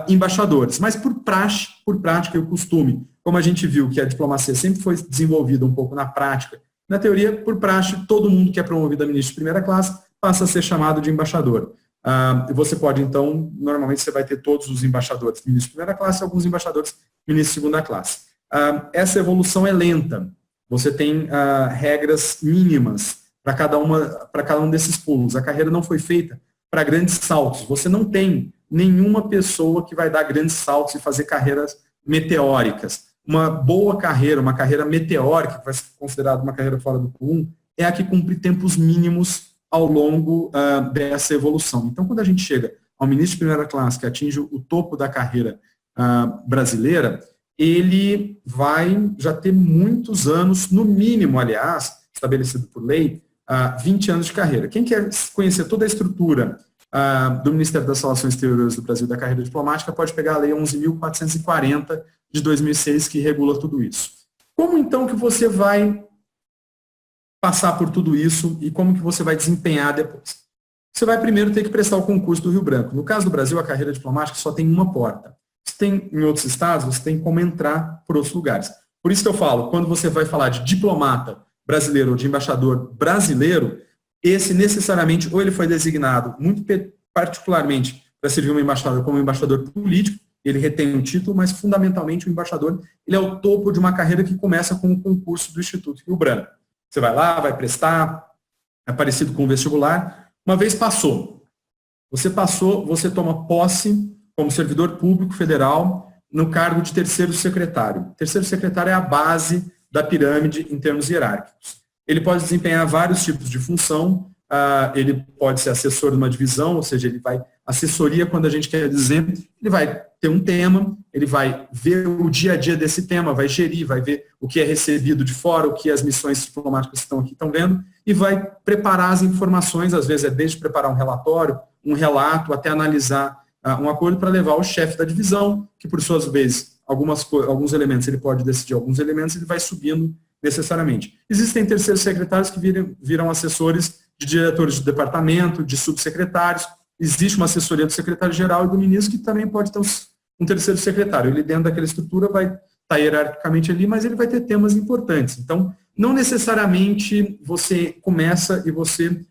embaixadores, mas por prática e o costume, como a gente viu que a diplomacia sempre foi desenvolvida um pouco na prática, na teoria, por praxe, todo mundo que é promovido a ministro de primeira classe passa a ser chamado de embaixador. Você pode, então, normalmente você vai ter todos os embaixadores ministro de primeira classe e alguns embaixadores ministro de segunda classe. Essa evolução é lenta. Você tem regras mínimas para cada um desses pulos. A carreira não foi feita para grandes saltos. Você não tem nenhuma pessoa que vai dar grandes saltos e fazer carreiras meteóricas. Uma boa carreira, uma carreira meteórica, que vai ser considerada uma carreira fora do comum, é a que cumpre tempos mínimos ao longo dessa evolução. Então, quando a gente chega ao ministro de primeira classe, que atinge o topo da carreira brasileira, ele vai já ter muitos anos, no mínimo, aliás, estabelecido por lei, 20 anos de carreira. Quem quer conhecer toda a estrutura do Ministério das Relações Exteriores do Brasil da carreira diplomática pode pegar a Lei 11.440 de 2006, que regula tudo isso. Como então que você vai passar por tudo isso e como que você vai desempenhar depois? Você vai primeiro ter que prestar o concurso do Rio Branco. No caso do Brasil, a carreira diplomática só tem uma porta. Se tem em outros estados, você tem como entrar por outros lugares. Por isso que eu falo, quando você vai falar de diplomata brasileiro ou de embaixador brasileiro, esse necessariamente, ou ele foi designado muito particularmente para servir um embaixador como embaixador político, ele retém o título, mas fundamentalmente o embaixador, ele é o topo de uma carreira que começa com o concurso do Instituto Rio Branco. Você vai lá, vai prestar, é parecido com o vestibular. Uma vez passou, você toma posse como servidor público federal no cargo de terceiro secretário. Terceiro secretário é a base da pirâmide em termos hierárquicos. Ele pode desempenhar vários tipos de função, ele pode ser assessor de uma divisão, ou seja, ele vai, assessoria quando a gente quer dizer, ele vai ter um tema, ele vai ver o dia a dia desse tema, vai gerir, vai ver o que é recebido de fora, o que as missões diplomáticas que estão aqui estão vendo, e vai preparar as informações, às vezes é desde preparar um relatório, um relato, até analisar um acordo para levar ao chefe da divisão, que por suas vezes, alguns elementos ele pode decidir, alguns elementos ele vai subindo necessariamente. Existem terceiros secretários que viram assessores de diretores de departamento, de subsecretários, existe uma assessoria do secretário-geral e do ministro que também pode ter um terceiro secretário. Ele dentro daquela estrutura vai estar hierarquicamente ali, mas ele vai ter temas importantes. Então, não necessariamente você começa e você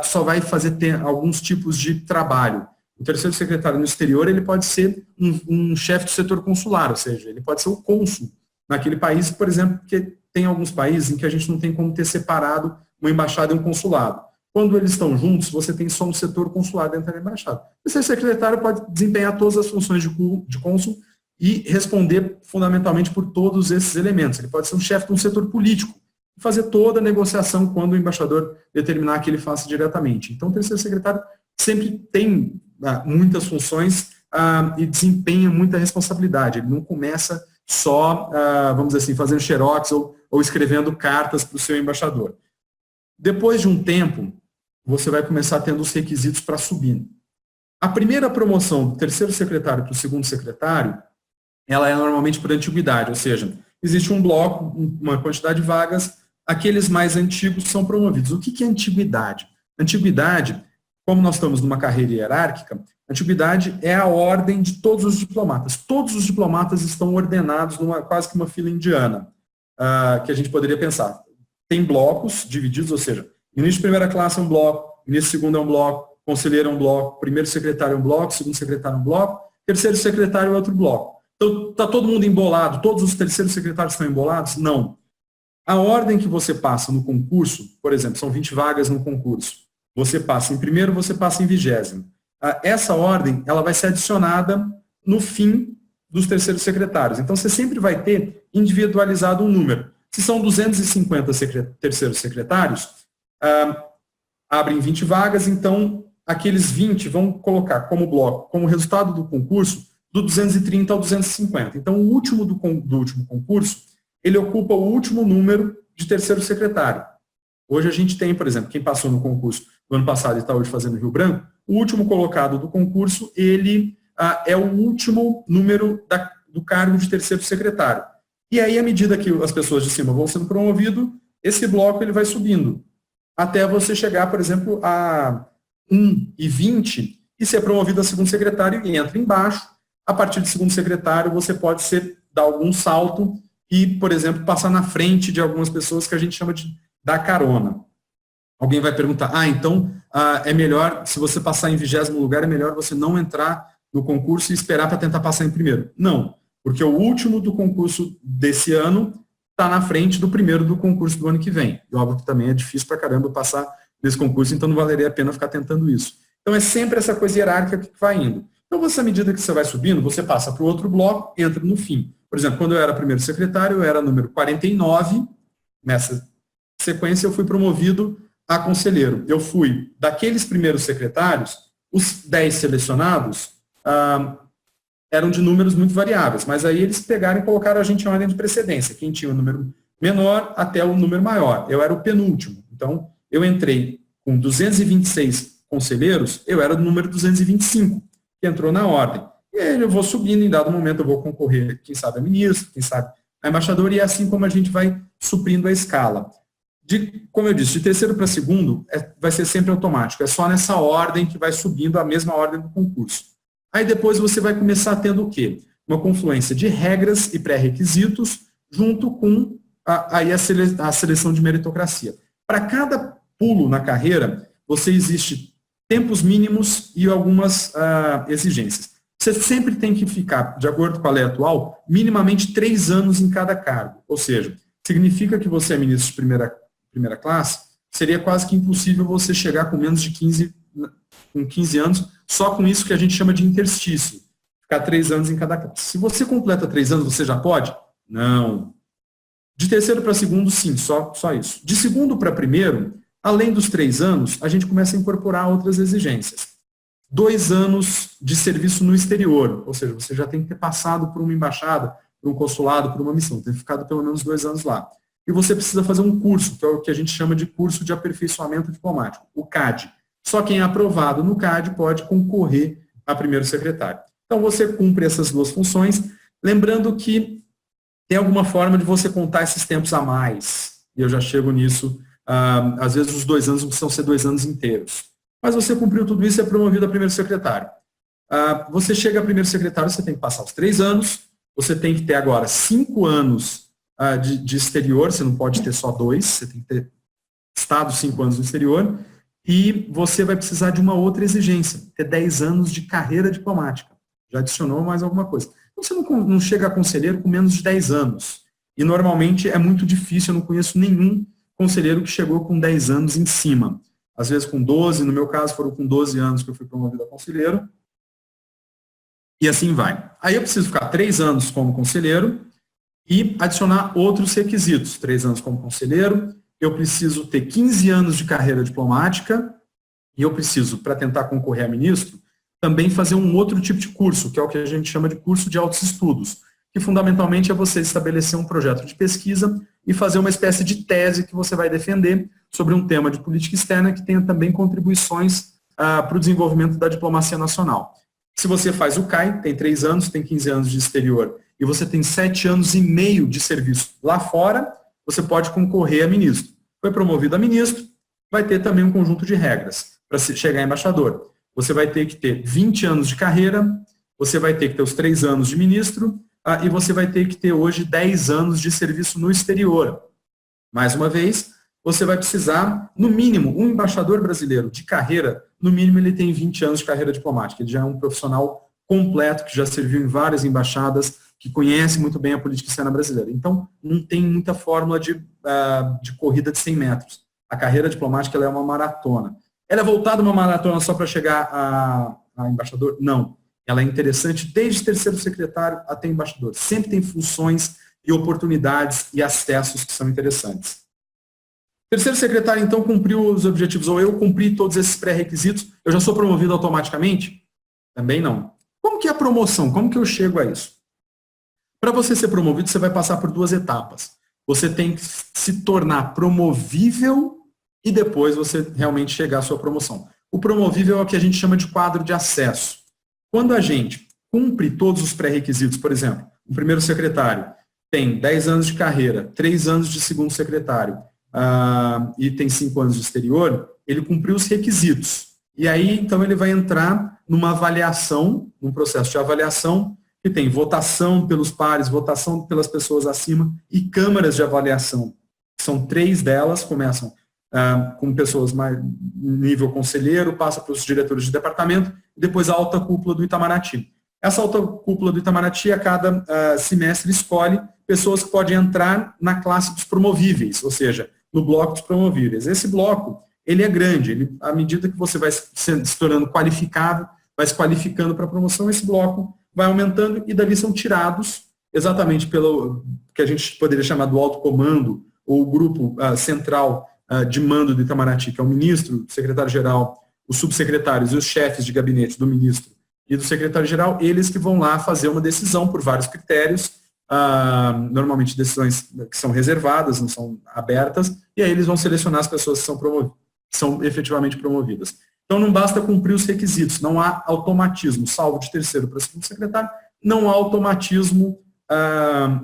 só vai fazer alguns tipos de trabalho. O terceiro secretário no exterior, ele pode ser um chefe do setor consular, ou seja, ele pode ser o cônsul naquele país, por exemplo, porque tem alguns países em que a gente não tem como ter separado uma embaixada e um consulado. Quando eles estão juntos, você tem só um setor consular dentro da embaixada. Esse secretário pode desempenhar todas as funções de cônsul e responder fundamentalmente por todos esses elementos. Ele pode ser um chefe de um setor político e fazer toda a negociação quando o embaixador determinar que ele faça diretamente. Então, o terceiro secretário sempre tem muitas funções e desempenha muita responsabilidade. Ele não começa só, vamos dizer assim, fazendo xerox ou escrevendo cartas para o seu embaixador. Depois de um tempo, você vai começar tendo os requisitos para subir. A primeira promoção do terceiro secretário para o segundo secretário, ela é normalmente por antiguidade, ou seja, existe um bloco, uma quantidade de vagas, aqueles mais antigos são promovidos. O que é antiguidade? Antiguidade, como nós estamos numa carreira hierárquica, antiguidade é a ordem de todos os diplomatas. Todos os diplomatas estão ordenados numa quase que uma fila indiana, que a gente poderia pensar. Tem blocos divididos, ou seja, ministro de primeira classe é um bloco, ministro de segundo é um bloco, conselheiro é um bloco, primeiro secretário é um bloco, segundo secretário é um bloco, terceiro secretário é outro bloco. Então, está todo mundo embolado? Todos os terceiros secretários estão embolados? Não. A ordem que você passa no concurso, por exemplo, são 20 vagas no concurso. Você passa em primeiro, você passa em 20º. Essa ordem, ela vai ser adicionada no fim dos terceiros secretários. Então, você sempre vai ter individualizado um número. Se são 250 terceiros secretários, abrem 20 vagas, então aqueles 20 vão colocar como bloco, como resultado do concurso, do 230 ao 250. Então, o último do último concurso, ele ocupa o último número de terceiro secretário. Hoje a gente tem, por exemplo, quem passou no concurso do ano passado e está hoje fazendo Rio Branco, o último colocado do concurso, ele é o último número do cargo de terceiro secretário. E aí, à medida que as pessoas de cima vão sendo promovidas, esse bloco ele vai subindo, até você chegar, por exemplo, a 1,20 e ser promovido a segundo secretário e entra embaixo. A partir de segundo secretário, você pode dar algum salto e, por exemplo, passar na frente de algumas pessoas que a gente chama de dar carona. Alguém vai perguntar, então é melhor, se você passar em 20º lugar, é melhor você não entrar no concurso e esperar para tentar passar em primeiro. Não, porque o último do concurso desse ano está na frente do primeiro do concurso do ano que vem. E óbvio que também é difícil para caramba passar nesse concurso, então não valeria a pena ficar tentando isso. Então é sempre essa coisa hierárquica que vai indo. Então, à medida que você vai subindo, você passa para o outro bloco, entra no fim. Por exemplo, quando eu era primeiro secretário, eu era número 49, nessa sequência eu fui promovido a conselheiro. Eu fui, daqueles primeiros secretários, os 10 selecionados eram de números muito variáveis, mas aí eles pegaram e colocaram a gente em ordem de precedência, quem tinha o número menor até o número maior. Eu era o penúltimo, então eu entrei com 226 conselheiros, eu era do número 225, que entrou na ordem. E aí eu vou subindo, em dado momento eu vou concorrer, quem sabe a ministro, quem sabe a embaixador, e é assim como a gente vai suprindo a escala. Como eu disse, de terceiro para segundo vai ser sempre automático, é só nessa ordem que vai subindo a mesma ordem do concurso. Aí depois você vai começar tendo o quê? Uma confluência de regras e pré-requisitos junto com a seleção de meritocracia. Para cada pulo na carreira, existe tempos mínimos e algumas exigências. Você sempre tem que ficar, de acordo com a lei atual, minimamente 3 anos em cada cargo. Ou seja, significa que você é ministro de primeira classe, seria quase que impossível você chegar com menos de 15 anos, só com isso que a gente chama de interstício. Ficar 3 anos em cada classe. Se você completa 3 anos, você já pode? Não. De terceiro para segundo, sim, só isso. De segundo para primeiro, além dos 3 anos, a gente começa a incorporar outras exigências. 2 anos de serviço no exterior, ou seja, você já tem que ter passado por uma embaixada, por um consulado, por uma missão, ter ficado pelo menos 2 anos lá. E você precisa fazer um curso, que é o que a gente chama de curso de aperfeiçoamento diplomático, o CAD. Só quem é aprovado no CAD pode concorrer a primeiro secretário. Então você cumpre essas 2 funções, lembrando que tem alguma forma de você contar esses tempos a mais, e eu já chego nisso. Às vezes os 2 anos não precisam ser 2 anos inteiros. Mas você cumpriu tudo isso e é promovido a primeiro secretário. Você chega a primeiro secretário, você tem que passar os 3 anos, você tem que ter agora 5 anos de exterior, você não pode ter só 2, você tem que ter estado 5 anos no exterior, e você vai precisar de uma outra exigência, ter 10 anos de carreira diplomática. Já adicionou mais alguma coisa. Então você não chega a conselheiro com menos de 10 anos. E normalmente é muito difícil, eu não conheço nenhum conselheiro que chegou com 10 anos em cima. Às vezes com 12, no meu caso foram com 12 anos que eu fui promovido a conselheiro. E assim vai. Aí eu preciso ficar 3 anos como conselheiro e adicionar outros requisitos. 3 anos como conselheiro, eu preciso ter 15 anos de carreira diplomática e eu preciso, para tentar concorrer a ministro, também fazer um outro tipo de curso, que é o que a gente chama de curso de altos estudos, que fundamentalmente é você estabelecer um projeto de pesquisa e fazer uma espécie de tese que você vai defender sobre um tema de política externa que tenha também contribuições para o desenvolvimento da diplomacia nacional. Se você faz o CAI, tem 3 anos, tem 15 anos de exterior, e você tem 7 anos e meio de serviço lá fora, você pode concorrer a ministro. Foi promovido a ministro, vai ter também um conjunto de regras para chegar a embaixador. Você vai ter que ter 20 anos de carreira, você vai ter que ter os 3 anos de ministro, e você vai ter que ter hoje 10 anos de serviço no exterior. Mais uma vez, você vai precisar, no mínimo, um embaixador brasileiro de carreira, no mínimo ele tem 20 anos de carreira diplomática. Ele já é um profissional completo, que já serviu em várias embaixadas, que conhece muito bem a política externa brasileira. Então, não tem muita fórmula de corrida de 100 metros. A carreira diplomática ela é uma maratona. Ela é voltada uma maratona só para chegar a embaixador? Não. Ela é interessante desde terceiro secretário até embaixador. Sempre tem funções e oportunidades e acessos que são interessantes. Terceiro secretário, então, cumpriu os objetivos, ou eu cumpri todos esses pré-requisitos, eu já sou promovido automaticamente? Também não. Como que é a promoção? Como que eu chego a isso? Para você ser promovido, você vai passar por 2 etapas. Você tem que se tornar promovível e depois você realmente chegar à sua promoção. O promovível é o que a gente chama de quadro de acesso. Quando a gente cumpre todos os pré-requisitos, por exemplo, o primeiro secretário tem 10 anos de carreira, 3 anos de segundo secretário e tem 5 anos de exterior, ele cumpriu os requisitos. E aí, então, ele vai entrar numa avaliação, num processo de avaliação, que tem votação pelos pares, votação pelas pessoas acima e câmaras de avaliação. São 3 delas, começam com pessoas mais nível conselheiro, passa para os diretores de departamento, e depois a alta cúpula do Itamaraty. Essa alta cúpula do Itamaraty, a cada semestre, escolhe pessoas que podem entrar na classe dos promovíveis, ou seja, no bloco dos promovíveis. Esse bloco, ele é grande, à medida que você vai se tornando qualificado, vai se qualificando para a promoção, esse bloco vai aumentando e dali são tirados, exatamente pelo que a gente poderia chamar do alto comando, ou o grupo central de mando do Itamaraty, que é o ministro, o secretário-geral, os subsecretários e os chefes de gabinete do ministro e do secretário-geral, eles que vão lá fazer uma decisão por vários critérios, normalmente decisões que são reservadas, não são abertas, e aí eles vão selecionar as pessoas que são efetivamente promovidas. Então não basta cumprir os requisitos, não há automatismo, salvo de terceiro para segundo secretário, não há automatismo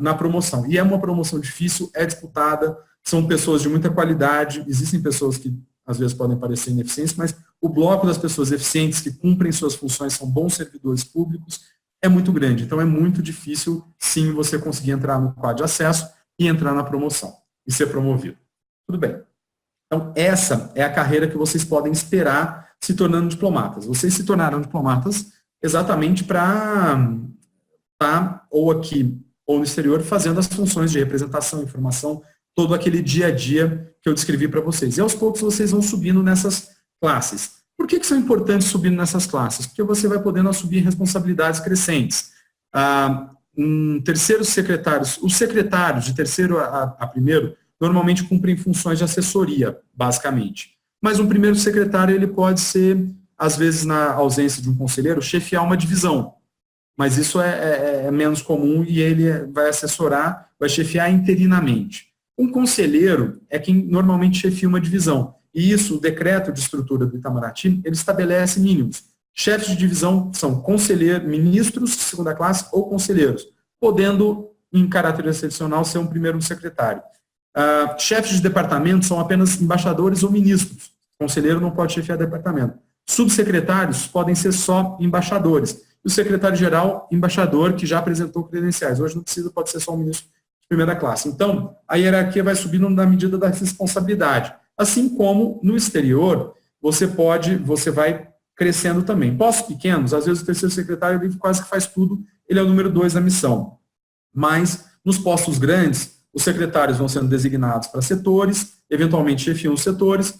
na promoção. E é uma promoção difícil, é disputada, são pessoas de muita qualidade, existem pessoas que às vezes podem parecer ineficientes, mas o bloco das pessoas eficientes que cumprem suas funções, são bons servidores públicos, é muito grande. Então é muito difícil, sim, você conseguir entrar no quadro de acesso e entrar na promoção e ser promovido. Tudo bem. Então essa é a carreira que vocês podem esperar se tornando diplomatas. Vocês se tornarão diplomatas exatamente para estar ou aqui ou no exterior fazendo as funções de representação, informação, todo aquele dia a dia que eu descrevi para vocês. E aos poucos vocês vão subindo nessas classes. Por que são importantes subir nessas classes? Porque você vai podendo assumir responsabilidades crescentes. Terceiros secretários, os secretários de terceiro a primeiro, normalmente cumprem funções de assessoria, basicamente. Mas um primeiro secretário, ele pode ser, às vezes, na ausência de um conselheiro, chefiar uma divisão. Mas isso é menos comum e ele vai assessorar, vai chefiar interinamente. Um conselheiro é quem normalmente chefia uma divisão. E isso, o decreto de estrutura do Itamaraty, ele estabelece mínimos. Chefes de divisão são conselheiros, ministros de segunda classe ou conselheiros, podendo, em caráter excepcional, ser um primeiro secretário. Chefes de departamento são apenas embaixadores ou ministros. Conselheiro não pode chefiar departamento. Subsecretários podem ser só embaixadores. E o secretário-geral, embaixador, que já apresentou credenciais. Hoje não precisa, pode ser só um ministro de primeira classe. Então, a hierarquia vai subindo na medida da responsabilidade. Assim como no exterior, você vai crescendo também. Postos pequenos, às vezes o terceiro secretário ele quase que faz tudo, ele é o número 2 da missão. Mas, nos postos grandes, os secretários vão sendo designados para setores, eventualmente chefiam os setores,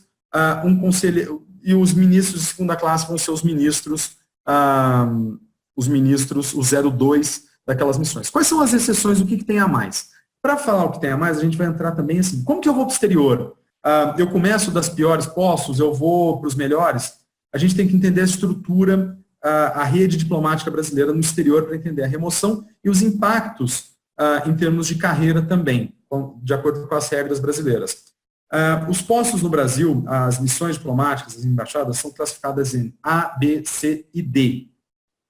um conselheiro, e os ministros de segunda classe vão ser os ministros, o 02 daquelas missões. Quais são as exceções, o que tem a mais? Para falar o que tem a mais, a gente vai entrar também assim, como que eu vou para o exterior? Eu começo das piores postos, eu vou para os melhores? A gente tem que entender a estrutura, a rede diplomática brasileira no exterior para entender a remoção e os impactos em termos de carreira também, de acordo com as regras brasileiras. Os postos no Brasil, as missões diplomáticas, as embaixadas, são classificadas em A, B, C e D.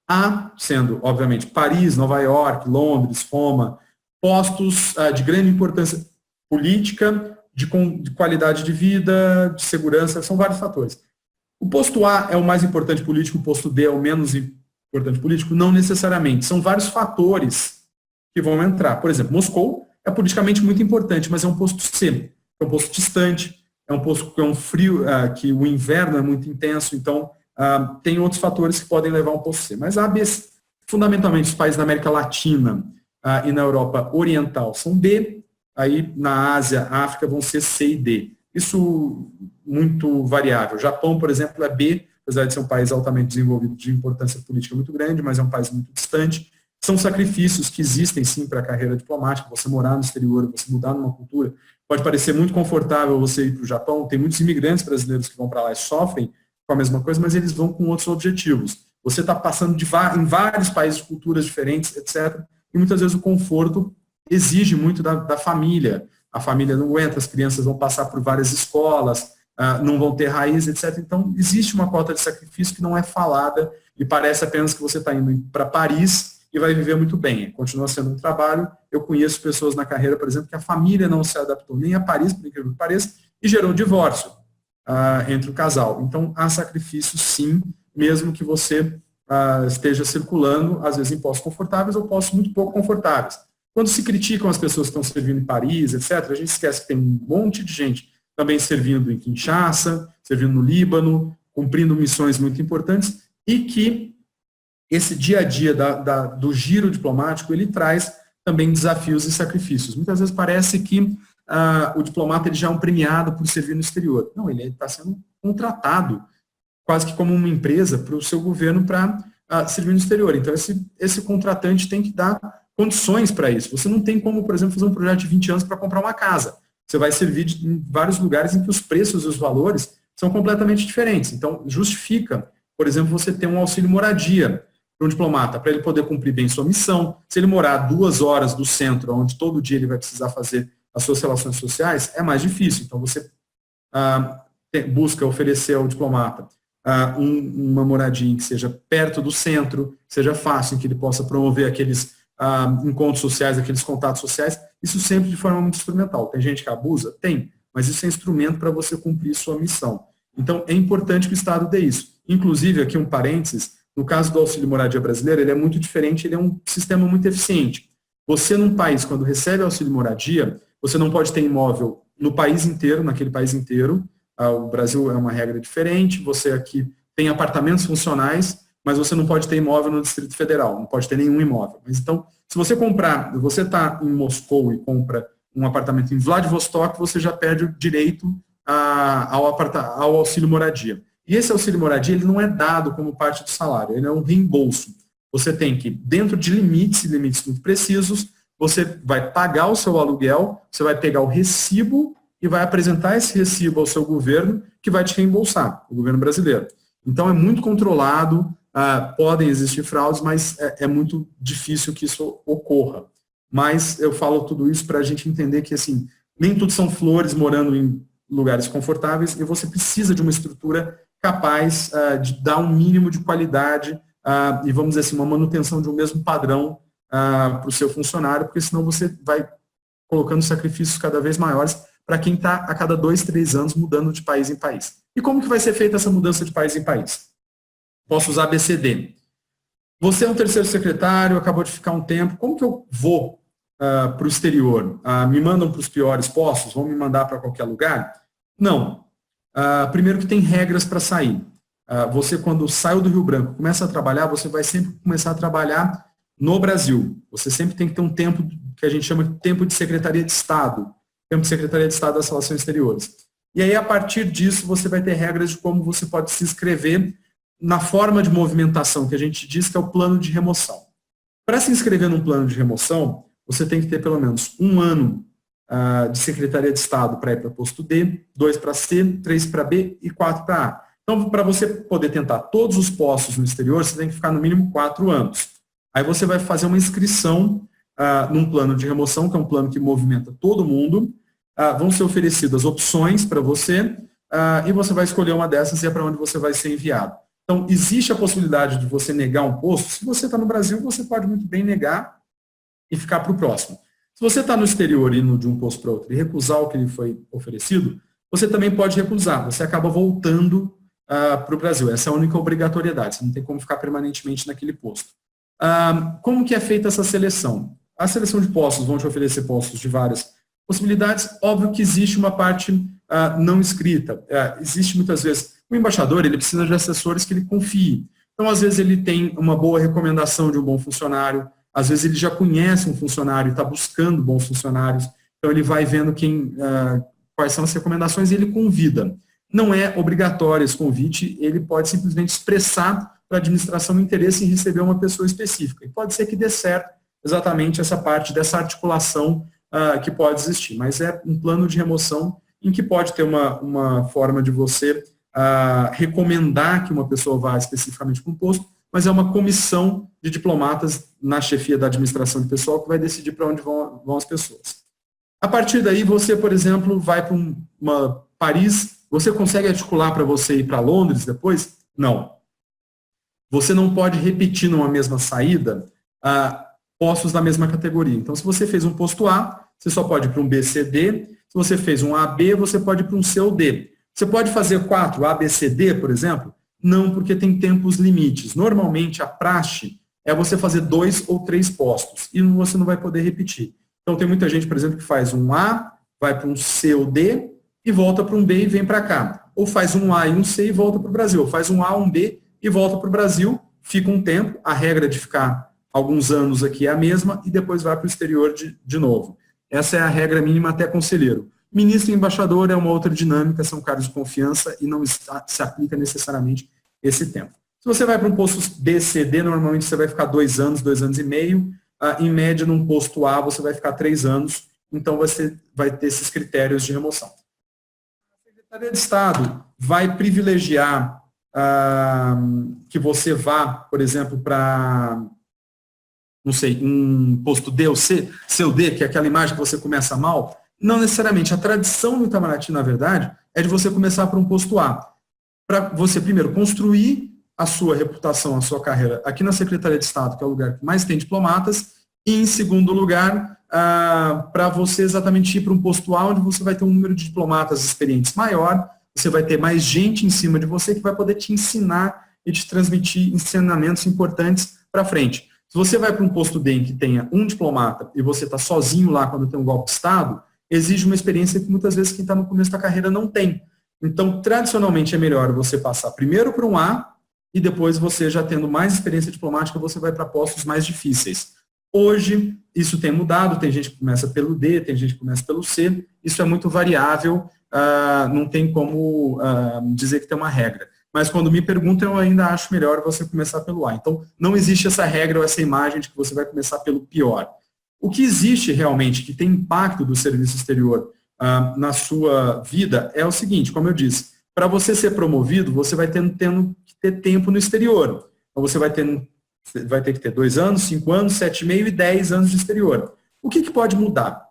A, sendo, obviamente, Paris, Nova York, Londres, Roma, postos de grande importância política, de qualidade de vida, de segurança, são vários fatores. O posto A é o mais importante político, o posto D é o menos importante político? Não necessariamente. São vários fatores que vão entrar. Por exemplo, Moscou é politicamente muito importante, mas é um posto C. É um posto distante, é um posto que é um frio, que o inverno é muito intenso, então tem outros fatores que podem levar a um posto C. Mas A, B, fundamentalmente os países da América Latina e na Europa Oriental são B, aí na Ásia, África vão ser C e D. Isso muito variável. O Japão, por exemplo, é B, apesar de ser um país altamente desenvolvido, de importância política muito grande, mas é um país muito distante. São sacrifícios que existem, sim, para a carreira diplomática. Você morar no exterior, você mudar numa cultura. Pode parecer muito confortável você ir para o Japão. Tem muitos imigrantes brasileiros que vão para lá e sofrem com a mesma coisa, mas eles vão com outros objetivos. Você está passando em vários países, culturas diferentes, etc. E muitas vezes o conforto exige muito da família. A família não aguenta, as crianças vão passar por várias escolas, não vão ter raiz, etc. Então, existe uma cota de sacrifício que não é falada e parece apenas que você está indo para Paris e vai viver muito bem. Continua sendo um trabalho. Eu conheço pessoas na carreira, por exemplo, que a família não se adaptou nem a Paris, por incrível que pareça, e gerou um divórcio entre o casal. Então, há sacrifício, sim, mesmo que você esteja circulando, às vezes, em postos confortáveis ou postos muito pouco confortáveis. Quando se criticam as pessoas que estão servindo em Paris, etc., a gente esquece que tem um monte de gente também servindo em Kinshasa, servindo no Líbano, cumprindo missões muito importantes, e que esse dia a dia do giro diplomático, ele traz também desafios e sacrifícios. Muitas vezes parece que o diplomata ele já é um premiado por servir no exterior. Não, ele está sendo contratado quase que como uma empresa para o seu governo para servir no exterior. Então, esse contratante tem que dar condições para isso. Você não tem como, por exemplo, fazer um projeto de 20 anos para comprar uma casa. Você vai servir em vários lugares em que os preços e os valores são completamente diferentes. Então, justifica, por exemplo, você ter um auxílio moradia para um diplomata, para ele poder cumprir bem sua missão. Se ele morar 2 horas do centro, onde todo dia ele vai precisar fazer as suas relações sociais, é mais difícil. Então, você busca oferecer ao diplomata uma moradia que seja perto do centro, seja fácil, em que ele possa promover aqueles encontros sociais, aqueles contatos sociais, isso sempre de forma muito instrumental. Tem gente que abusa? Tem, mas isso é instrumento para você cumprir sua missão. Então, é importante que o Estado dê isso. Inclusive, aqui um parênteses, no caso do auxílio moradia brasileiro, ele é muito diferente, ele é um sistema muito eficiente. Você, num país, quando recebe auxílio moradia, você não pode ter imóvel no país inteiro, naquele país inteiro. O Brasil é uma regra diferente, você aqui tem apartamentos funcionais, mas você não pode ter imóvel no Distrito Federal, não pode ter nenhum imóvel. Mas então, se você está em Moscou e compra um apartamento em Vladivostok, você já perde o direito ao auxílio moradia. E esse auxílio moradia, ele não é dado como parte do salário, ele é um reembolso. Você tem que, dentro de limites muito precisos, você vai pagar o seu aluguel, você vai pegar o recibo e vai apresentar esse recibo ao seu governo, que vai te reembolsar, o governo brasileiro. Então, é muito controlado, podem existir fraudes, mas é muito difícil que isso ocorra. Mas eu falo tudo isso para a gente entender que, assim, nem tudo são flores morando em lugares confortáveis e você precisa de uma estrutura capaz de dar um mínimo de qualidade e, vamos dizer assim, uma manutenção de um mesmo padrão para o seu funcionário, porque senão você vai colocando sacrifícios cada vez maiores para quem está a cada 2, 3 anos mudando de país em país. E como que vai ser feita essa mudança de país em país? Posso usar ABCD. Você é um terceiro secretário, acabou de ficar um tempo, como que eu vou para o exterior? Me mandam para os piores postos? Vão me mandar para qualquer lugar? Não. Primeiro que tem regras para sair. Você, quando saiu do Rio Branco, começa a trabalhar, você vai sempre começar a trabalhar no Brasil. Você sempre tem que ter um tempo que a gente chama de tempo de Secretaria de Estado. Tempo de Secretaria de Estado das Relações Exteriores. E aí, a partir disso, você vai ter regras de como você pode se inscrever na forma de movimentação que a gente diz que é o plano de remoção. Para se inscrever num plano de remoção, você tem que ter pelo menos 1 ano de Secretaria de Estado para ir para posto D, 2 para C, 3 para B e 4 para A. Então, para você poder tentar todos os postos no exterior, você tem que ficar no mínimo 4 anos. Aí você vai fazer uma inscrição num plano de remoção, que é um plano que movimenta todo mundo. Vão ser oferecidas opções para você e você vai escolher uma dessas e é para onde você vai ser enviado. Então, existe a possibilidade de você negar um posto. Se você está no Brasil, você pode muito bem negar e ficar para o próximo. Se você está no exterior indo de um posto para outro e recusar o que lhe foi oferecido, você também pode recusar. Você acaba voltando para o Brasil. Essa é a única obrigatoriedade. Você não tem como ficar permanentemente naquele posto. Como que é feita essa seleção? A seleção de postos vão te oferecer postos de várias possibilidades. Óbvio que existe uma parte não escrita. Existe muitas vezes, o embaixador ele precisa de assessores que ele confie. Então, às vezes, ele tem uma boa recomendação de um bom funcionário, às vezes ele já conhece um funcionário e está buscando bons funcionários, então ele vai vendo quais são as recomendações e ele convida. Não é obrigatório esse convite, ele pode simplesmente expressar para a administração o interesse em receber uma pessoa específica. E pode ser que dê certo exatamente essa parte dessa articulação que pode existir. Mas é um plano de remoção em que pode ter uma forma de você recomendar que uma pessoa vá especificamente para um posto, mas é uma comissão de diplomatas na chefia da administração de pessoal que vai decidir para onde vão as pessoas. A partir daí, você, por exemplo, vai para Paris Você consegue articular para você ir para Londres depois? Não. Você não pode repetir numa mesma saída postos da mesma categoria. Então, se você fez um posto A, você só pode ir para um B, C, D. Se você fez um A, B, você pode ir para um C ou D. Você pode fazer 4, A, B, C, D, por exemplo? Não, porque tem tempos limites. Normalmente, a praxe é você fazer 2 ou 3 postos, e você não vai poder repetir. Então, tem muita gente, por exemplo, que faz um A, vai para um C ou D, e volta para um B e vem para cá. Ou faz um A e um C e volta para o Brasil. Ou faz um A, um B e volta para o Brasil, fica um tempo, a regra de ficar alguns anos aqui é a mesma, e depois vai para o exterior de novo. Essa é a regra mínima até conselheiro. Ministro e embaixador é uma outra dinâmica, são cargos de confiança e não se aplica necessariamente esse tempo. Se você vai para um posto B, C, D, normalmente você vai ficar 2 anos, 2 anos e meio. Em média, num posto A, você vai ficar 3 anos. Então, você vai ter esses critérios de remoção. A Secretaria de Estado vai privilegiar que você vá, por exemplo, para, não sei, um posto D ou C, C ou D, que é aquela imagem que você começa mal. Não necessariamente. A tradição no Itamaraty, na verdade, é de você começar por um posto A. Para você, primeiro, construir a sua reputação, a sua carreira aqui na Secretaria de Estado, que é o lugar que mais tem diplomatas, e, em segundo lugar, para você exatamente ir para um posto A, onde você vai ter um número de diplomatas experientes maior, você vai ter mais gente em cima de você que vai poder te ensinar e te transmitir ensinamentos importantes para frente. Se você vai para um posto D em que tenha um diplomata e você está sozinho lá quando tem um golpe de Estado, exige uma experiência que muitas vezes quem está no começo da carreira não tem. Então, tradicionalmente, é melhor você passar primeiro para um A e depois você, já tendo mais experiência diplomática, você vai para postos mais difíceis. Hoje, isso tem mudado, tem gente que começa pelo D, tem gente que começa pelo C, isso é muito variável, não tem como dizer que tem uma regra. Mas quando me perguntam, eu ainda acho melhor você começar pelo A. Então, não existe essa regra ou essa imagem de que você vai começar pelo pior. O que existe realmente, que tem impacto do serviço exterior na sua vida, é o seguinte, como eu disse, para você ser promovido, você vai tendo que ter tempo no exterior. Então, você vai ter que ter 2 anos, 5 anos, 7,5 e 10 anos de exterior. O que pode mudar?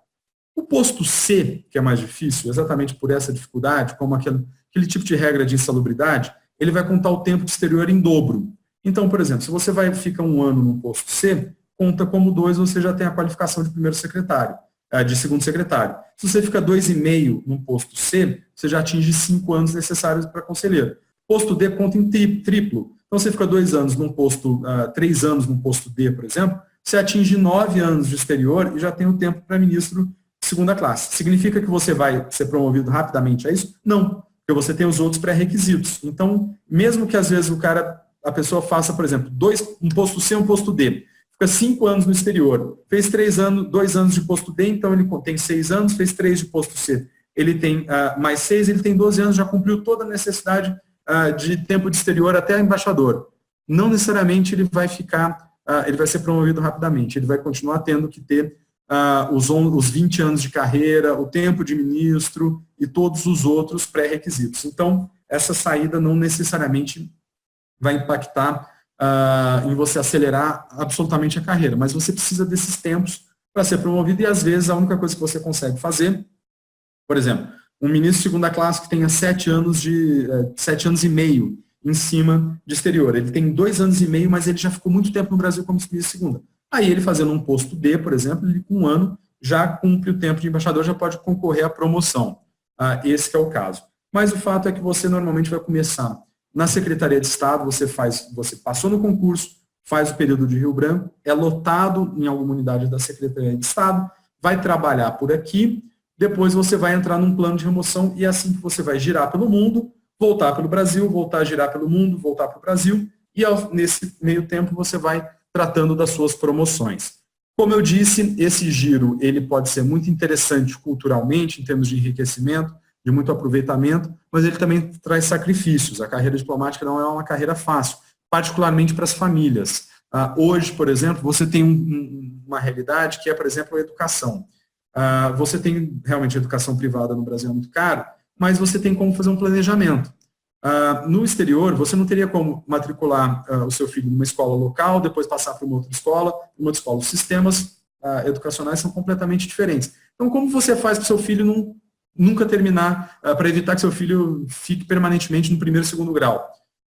O posto C, que é mais difícil, exatamente por essa dificuldade, como aquele tipo de regra de insalubridade, ele vai contar o tempo de exterior em dobro. Então, por exemplo, se você fica 1 ano no posto C, conta como 2, você já tem a qualificação de primeiro secretário, de segundo secretário. Se você fica 2,5 no posto C, você já atinge 5 anos necessários para conselheiro. Posto D conta em triplo. Então, você fica 2 anos num posto, 3 anos num posto D, por exemplo, você atinge 9 anos de exterior e já tem o tempo para ministro de segunda classe. Significa que você vai ser promovido rapidamente a isso? Não, porque você tem os outros pré-requisitos. Então, mesmo que às vezes a pessoa faça, por exemplo, um posto C e um posto D, fica 5 anos no exterior, fez 2 anos de posto D, então ele tem 6 anos, fez 3 de posto C, ele tem mais 6, ele tem 12 anos, já cumpriu toda a necessidade de tempo de exterior até embaixador. Não necessariamente ele vai ser promovido rapidamente, ele vai continuar tendo que ter os 20 anos de carreira, o tempo de ministro e todos os outros pré-requisitos. Então, essa saída não necessariamente vai impactar em você acelerar absolutamente a carreira, mas você precisa desses tempos para ser promovido e, às vezes, a única coisa que você consegue fazer, por exemplo, um ministro de segunda classe que tenha 7 anos e meio em cima de exterior. Ele tem 2 anos e meio, mas ele já ficou muito tempo no Brasil como ministro de segunda. Aí ele fazendo um posto D, por exemplo, ele com 1 ano já cumpre o tempo de embaixador, já pode concorrer à promoção. Esse que é o caso. Mas o fato é que você normalmente vai começar na Secretaria de Estado, você passou no concurso, faz o período de Rio Branco, é lotado em alguma unidade da Secretaria de Estado, vai trabalhar por aqui, depois você vai entrar num plano de remoção e é assim que você vai girar pelo mundo, voltar pelo Brasil, voltar a girar pelo mundo, voltar para o Brasil e nesse meio tempo você vai tratando das suas promoções. Como eu disse, esse giro ele pode ser muito interessante culturalmente, em termos de enriquecimento, de muito aproveitamento, mas ele também traz sacrifícios. A carreira diplomática não é uma carreira fácil, particularmente para as famílias. Hoje, por exemplo, você tem uma realidade que é, por exemplo, a educação. Você tem realmente a educação privada no Brasil é muito caro, mas você tem como fazer um planejamento. No exterior, você não teria como matricular o seu filho numa escola local, depois passar para uma outra escola. Os sistemas educacionais são completamente diferentes. Então, como você faz para o seu filho não nunca terminar, para evitar que seu filho fique permanentemente no primeiro e segundo grau.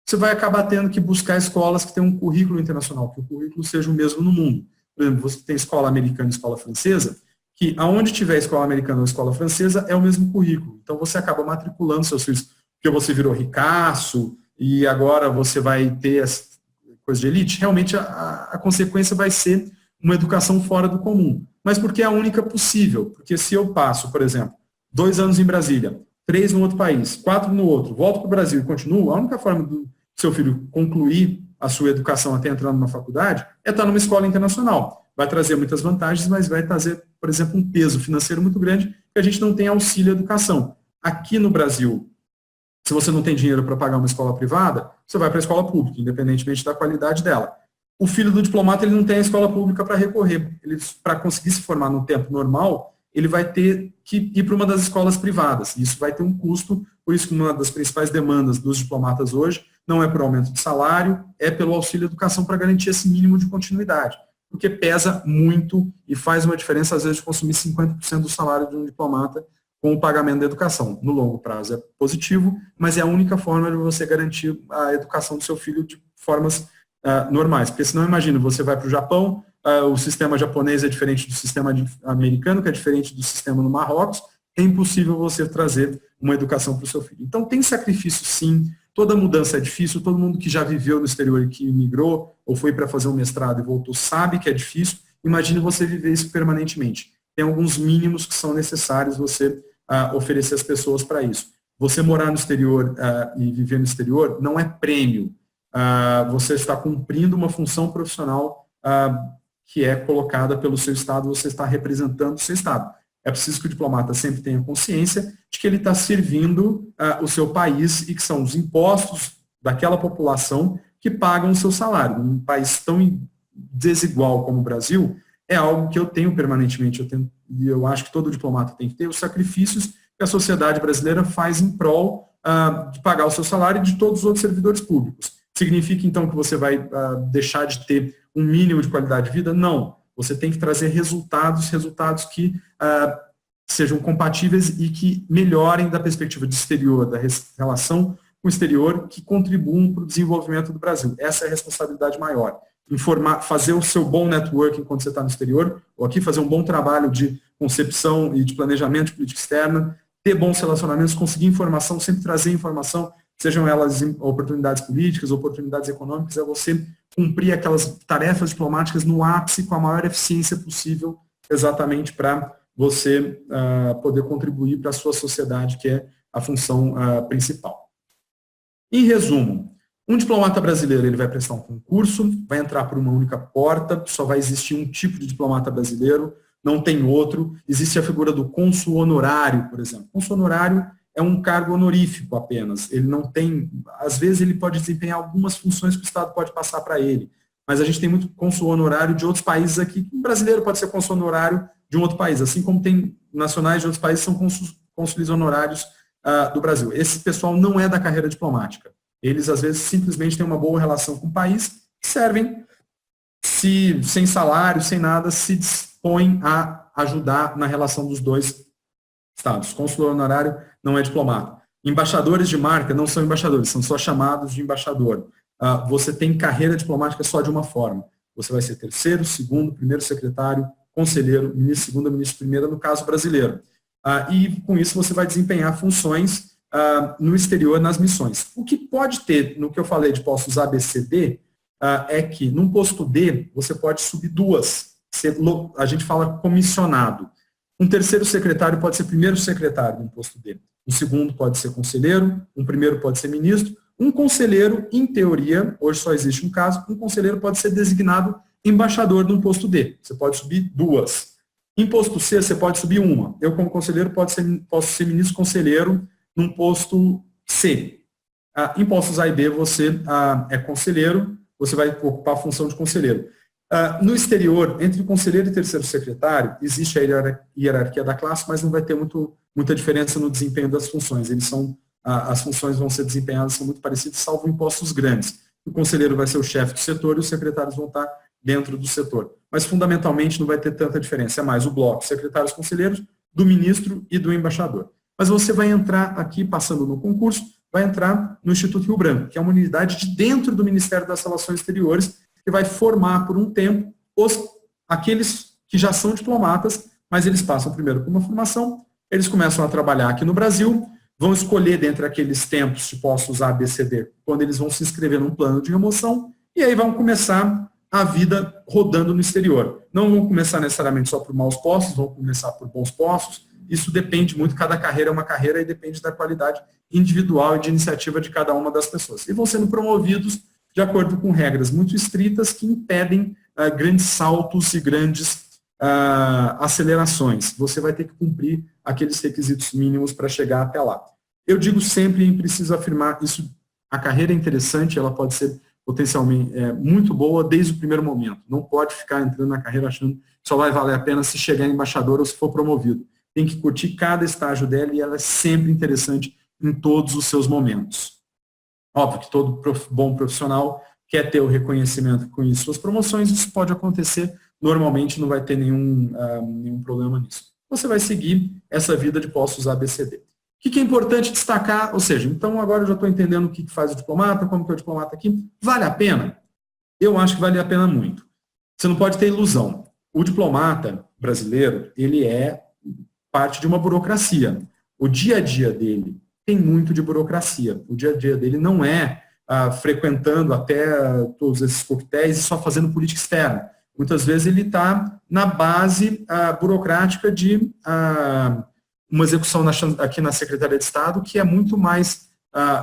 Você vai acabar tendo que buscar escolas que tenham um currículo internacional, que o currículo seja o mesmo no mundo. Por exemplo, você tem escola americana e escola francesa, que aonde tiver escola americana ou escola francesa é o mesmo currículo. Então você acaba matriculando seus filhos, porque você virou ricaço e agora você vai ter as coisas de elite. Realmente a consequência vai ser uma educação fora do comum. Mas porque é a única possível. Porque se eu passo, por exemplo, 2 anos em Brasília, 3 no outro país, 4 no outro, volto para o Brasil e continuo, a única forma do seu filho concluir a sua educação até entrar numa faculdade é estar numa escola internacional. Vai trazer muitas vantagens, mas vai trazer, por exemplo, um peso financeiro muito grande, que a gente não tem auxílio à educação. Aqui no Brasil, se você não tem dinheiro para pagar uma escola privada, você vai para a escola pública, independentemente da qualidade dela. O filho do diplomata ele não tem a escola pública para recorrer. Para conseguir se formar no tempo normal, ele vai ter que ir para uma das escolas privadas. Isso vai ter um custo, por isso que uma das principais demandas dos diplomatas hoje não é por aumento de salário, é pelo auxílio à educação para garantir esse mínimo de continuidade. Porque pesa muito e faz uma diferença, às vezes, de consumir 50% do salário de um diplomata com o pagamento da educação. No longo prazo é positivo, mas é a única forma de você garantir a educação do seu filho de formas normais. Porque senão, imagina, você vai para o Japão, o sistema japonês é diferente do sistema americano, que é diferente do sistema no Marrocos, é impossível você trazer uma educação para o seu filho. Então tem sacrifício sim, toda mudança é difícil, todo mundo que já viveu no exterior e que migrou, ou foi para fazer um mestrado e voltou, sabe que é difícil, imagine você viver isso permanentemente. Tem alguns mínimos que são necessários você oferecer às pessoas para isso. Você morar no exterior e viver no exterior não é prêmio. Você está cumprindo uma função profissional que é colocada pelo seu Estado, você está representando o seu Estado. É preciso que o diplomata sempre tenha consciência de que ele está servindo o seu país e que são os impostos daquela população que pagam o seu salário. Num país tão desigual como o Brasil, é algo que eu tenho permanentemente, e eu acho que todo diplomata tem que ter, os sacrifícios que a sociedade brasileira faz em prol de pagar o seu salário e de todos os outros servidores públicos. Significa, então, que você vai deixar de ter um mínimo de qualidade de vida? Não. Você tem que trazer resultados que sejam compatíveis e que melhorem da perspectiva de exterior, da relação com o exterior, que contribuam para o desenvolvimento do Brasil. Essa é a responsabilidade maior. Fazer o seu bom networking quando você está no exterior, ou aqui fazer um bom trabalho de concepção e de planejamento de política externa, ter bons relacionamentos, conseguir informação, sempre trazer informação, sejam elas oportunidades políticas, oportunidades econômicas, é você cumprir aquelas tarefas diplomáticas no ápice com a maior eficiência possível, exatamente para você poder contribuir para a sua sociedade, que é a função principal. Em resumo, um diplomata brasileiro ele vai prestar um concurso, vai entrar por uma única porta, só vai existir um tipo de diplomata brasileiro, não tem outro. Existe a figura do cônsul honorário, por exemplo. Cônsul honorário é um cargo honorífico apenas. Ele não tem, às vezes ele pode desempenhar algumas funções que o Estado pode passar para ele, mas a gente tem muito cônsul honorário de outros países aqui. Um brasileiro pode ser cônsul honorário de um outro país, assim como tem nacionais de outros países que são cônsules honorários do Brasil. Esse pessoal não é da carreira diplomática. Eles, às vezes, simplesmente têm uma boa relação com o país, servem, sem salário, sem nada, se dispõem a ajudar na relação dos dois estados. Cônsul honorário não é diplomata. Embaixadores de marca não são embaixadores, são só chamados de embaixador. Você tem carreira diplomática só de uma forma. Você vai ser terceiro, segundo, primeiro secretário, conselheiro, ministro segunda, ministro primeira, no caso brasileiro. E com isso você vai desempenhar funções no exterior, nas missões. O que pode ter, no que eu falei de postos A, B, C, D, é que num posto D você pode subir 2. A gente fala comissionado. Um terceiro secretário pode ser primeiro secretário no posto D. Um segundo pode ser conselheiro, um primeiro pode ser ministro. Um conselheiro, em teoria, hoje só existe um caso, um conselheiro pode ser designado embaixador num posto D. Você pode subir 2. Em posto C, você pode subir 1. Eu, como conselheiro, posso ser ministro conselheiro num posto C. Em postos A e B, você é conselheiro, você vai ocupar a função de conselheiro. No exterior, entre conselheiro e terceiro secretário, existe a hierarquia da classe, mas não vai ter muita diferença no desempenho das funções. As funções vão ser desempenhadas, são muito parecidas, salvo em postos grandes. O conselheiro vai ser o chefe do setor e os secretários vão estar dentro do setor. Mas, fundamentalmente, não vai ter tanta diferença. É mais o bloco secretários conselheiros, do ministro e do embaixador. mas você vai entrar aqui, passando no concurso, vai entrar no Instituto Rio Branco, que é uma unidade de dentro do Ministério das Relações Exteriores, que vai formar por um tempo aqueles que já são diplomatas, mas eles passam primeiro por uma formação, eles começam a trabalhar aqui no Brasil, vão escolher dentre aqueles tempos de postos A, B, C, D, quando eles vão se inscrever num plano de remoção, e aí vão começar a vida rodando no exterior. Não vão começar necessariamente só por maus postos, vão começar por bons postos. Isso depende muito, cada carreira é uma carreira e depende da qualidade individual e de iniciativa de cada uma das pessoas. E vão sendo promovidos de acordo com regras muito estritas que impedem grandes saltos e grandes acelerações. Você vai ter que cumprir aqueles requisitos mínimos para chegar até lá. Eu digo sempre, e preciso afirmar, isso, a carreira é interessante, ela pode ser potencialmente muito boa desde o primeiro momento. Não pode ficar entrando na carreira achando que só vai valer a pena se chegar em embaixador ou se for promovido. Tem que curtir cada estágio dela e ela é sempre interessante em todos os seus momentos. Óbvio que todo bom profissional quer ter o reconhecimento com suas promoções, isso pode acontecer, normalmente não vai ter nenhum problema nisso. Você vai seguir essa vida de postos ABCD. O que é importante destacar? Ou seja, então agora eu já estou entendendo o que faz o diplomata, como que é o diplomata aqui. Vale a pena? Eu acho que vale a pena muito. Você não pode ter ilusão. O diplomata brasileiro, ele é parte de uma burocracia. O dia a dia dele tem muito de burocracia. O dia a dia dele não é frequentando até todos esses coquetéis e só fazendo política externa. Muitas vezes ele está na base burocrática de uma execução aqui na Secretaria de Estado, que é muito mais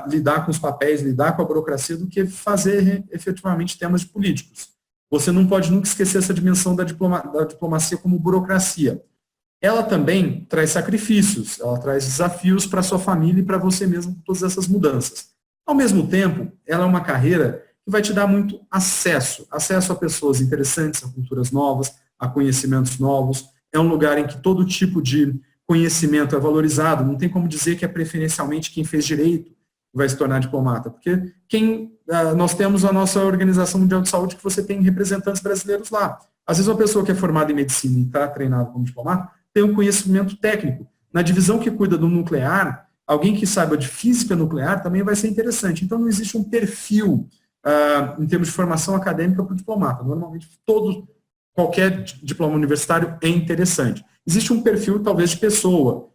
lidar com os papéis, lidar com a burocracia, do que fazer efetivamente temas de políticos. Você não pode nunca esquecer essa dimensão da diplomacia como burocracia. Ela também traz sacrifícios, ela traz desafios para a sua família e para você mesmo com todas essas mudanças. Ao mesmo tempo, ela é uma carreira que vai te dar muito acesso a pessoas interessantes, a culturas novas, a conhecimentos novos. É um lugar em que todo tipo de conhecimento é valorizado. Não tem como dizer que é preferencialmente quem fez direito vai se tornar diplomata, porque nós temos a nossa Organização Mundial de Saúde, que você tem representantes brasileiros lá. Às vezes uma pessoa que é formada em medicina e está treinada como diplomata tem um conhecimento técnico. Na divisão que cuida do nuclear, alguém que saiba de física nuclear também vai ser interessante. Então não existe um perfil em termos de formação acadêmica para o diplomata. Normalmente qualquer diploma universitário é interessante. Existe um perfil talvez de pessoa,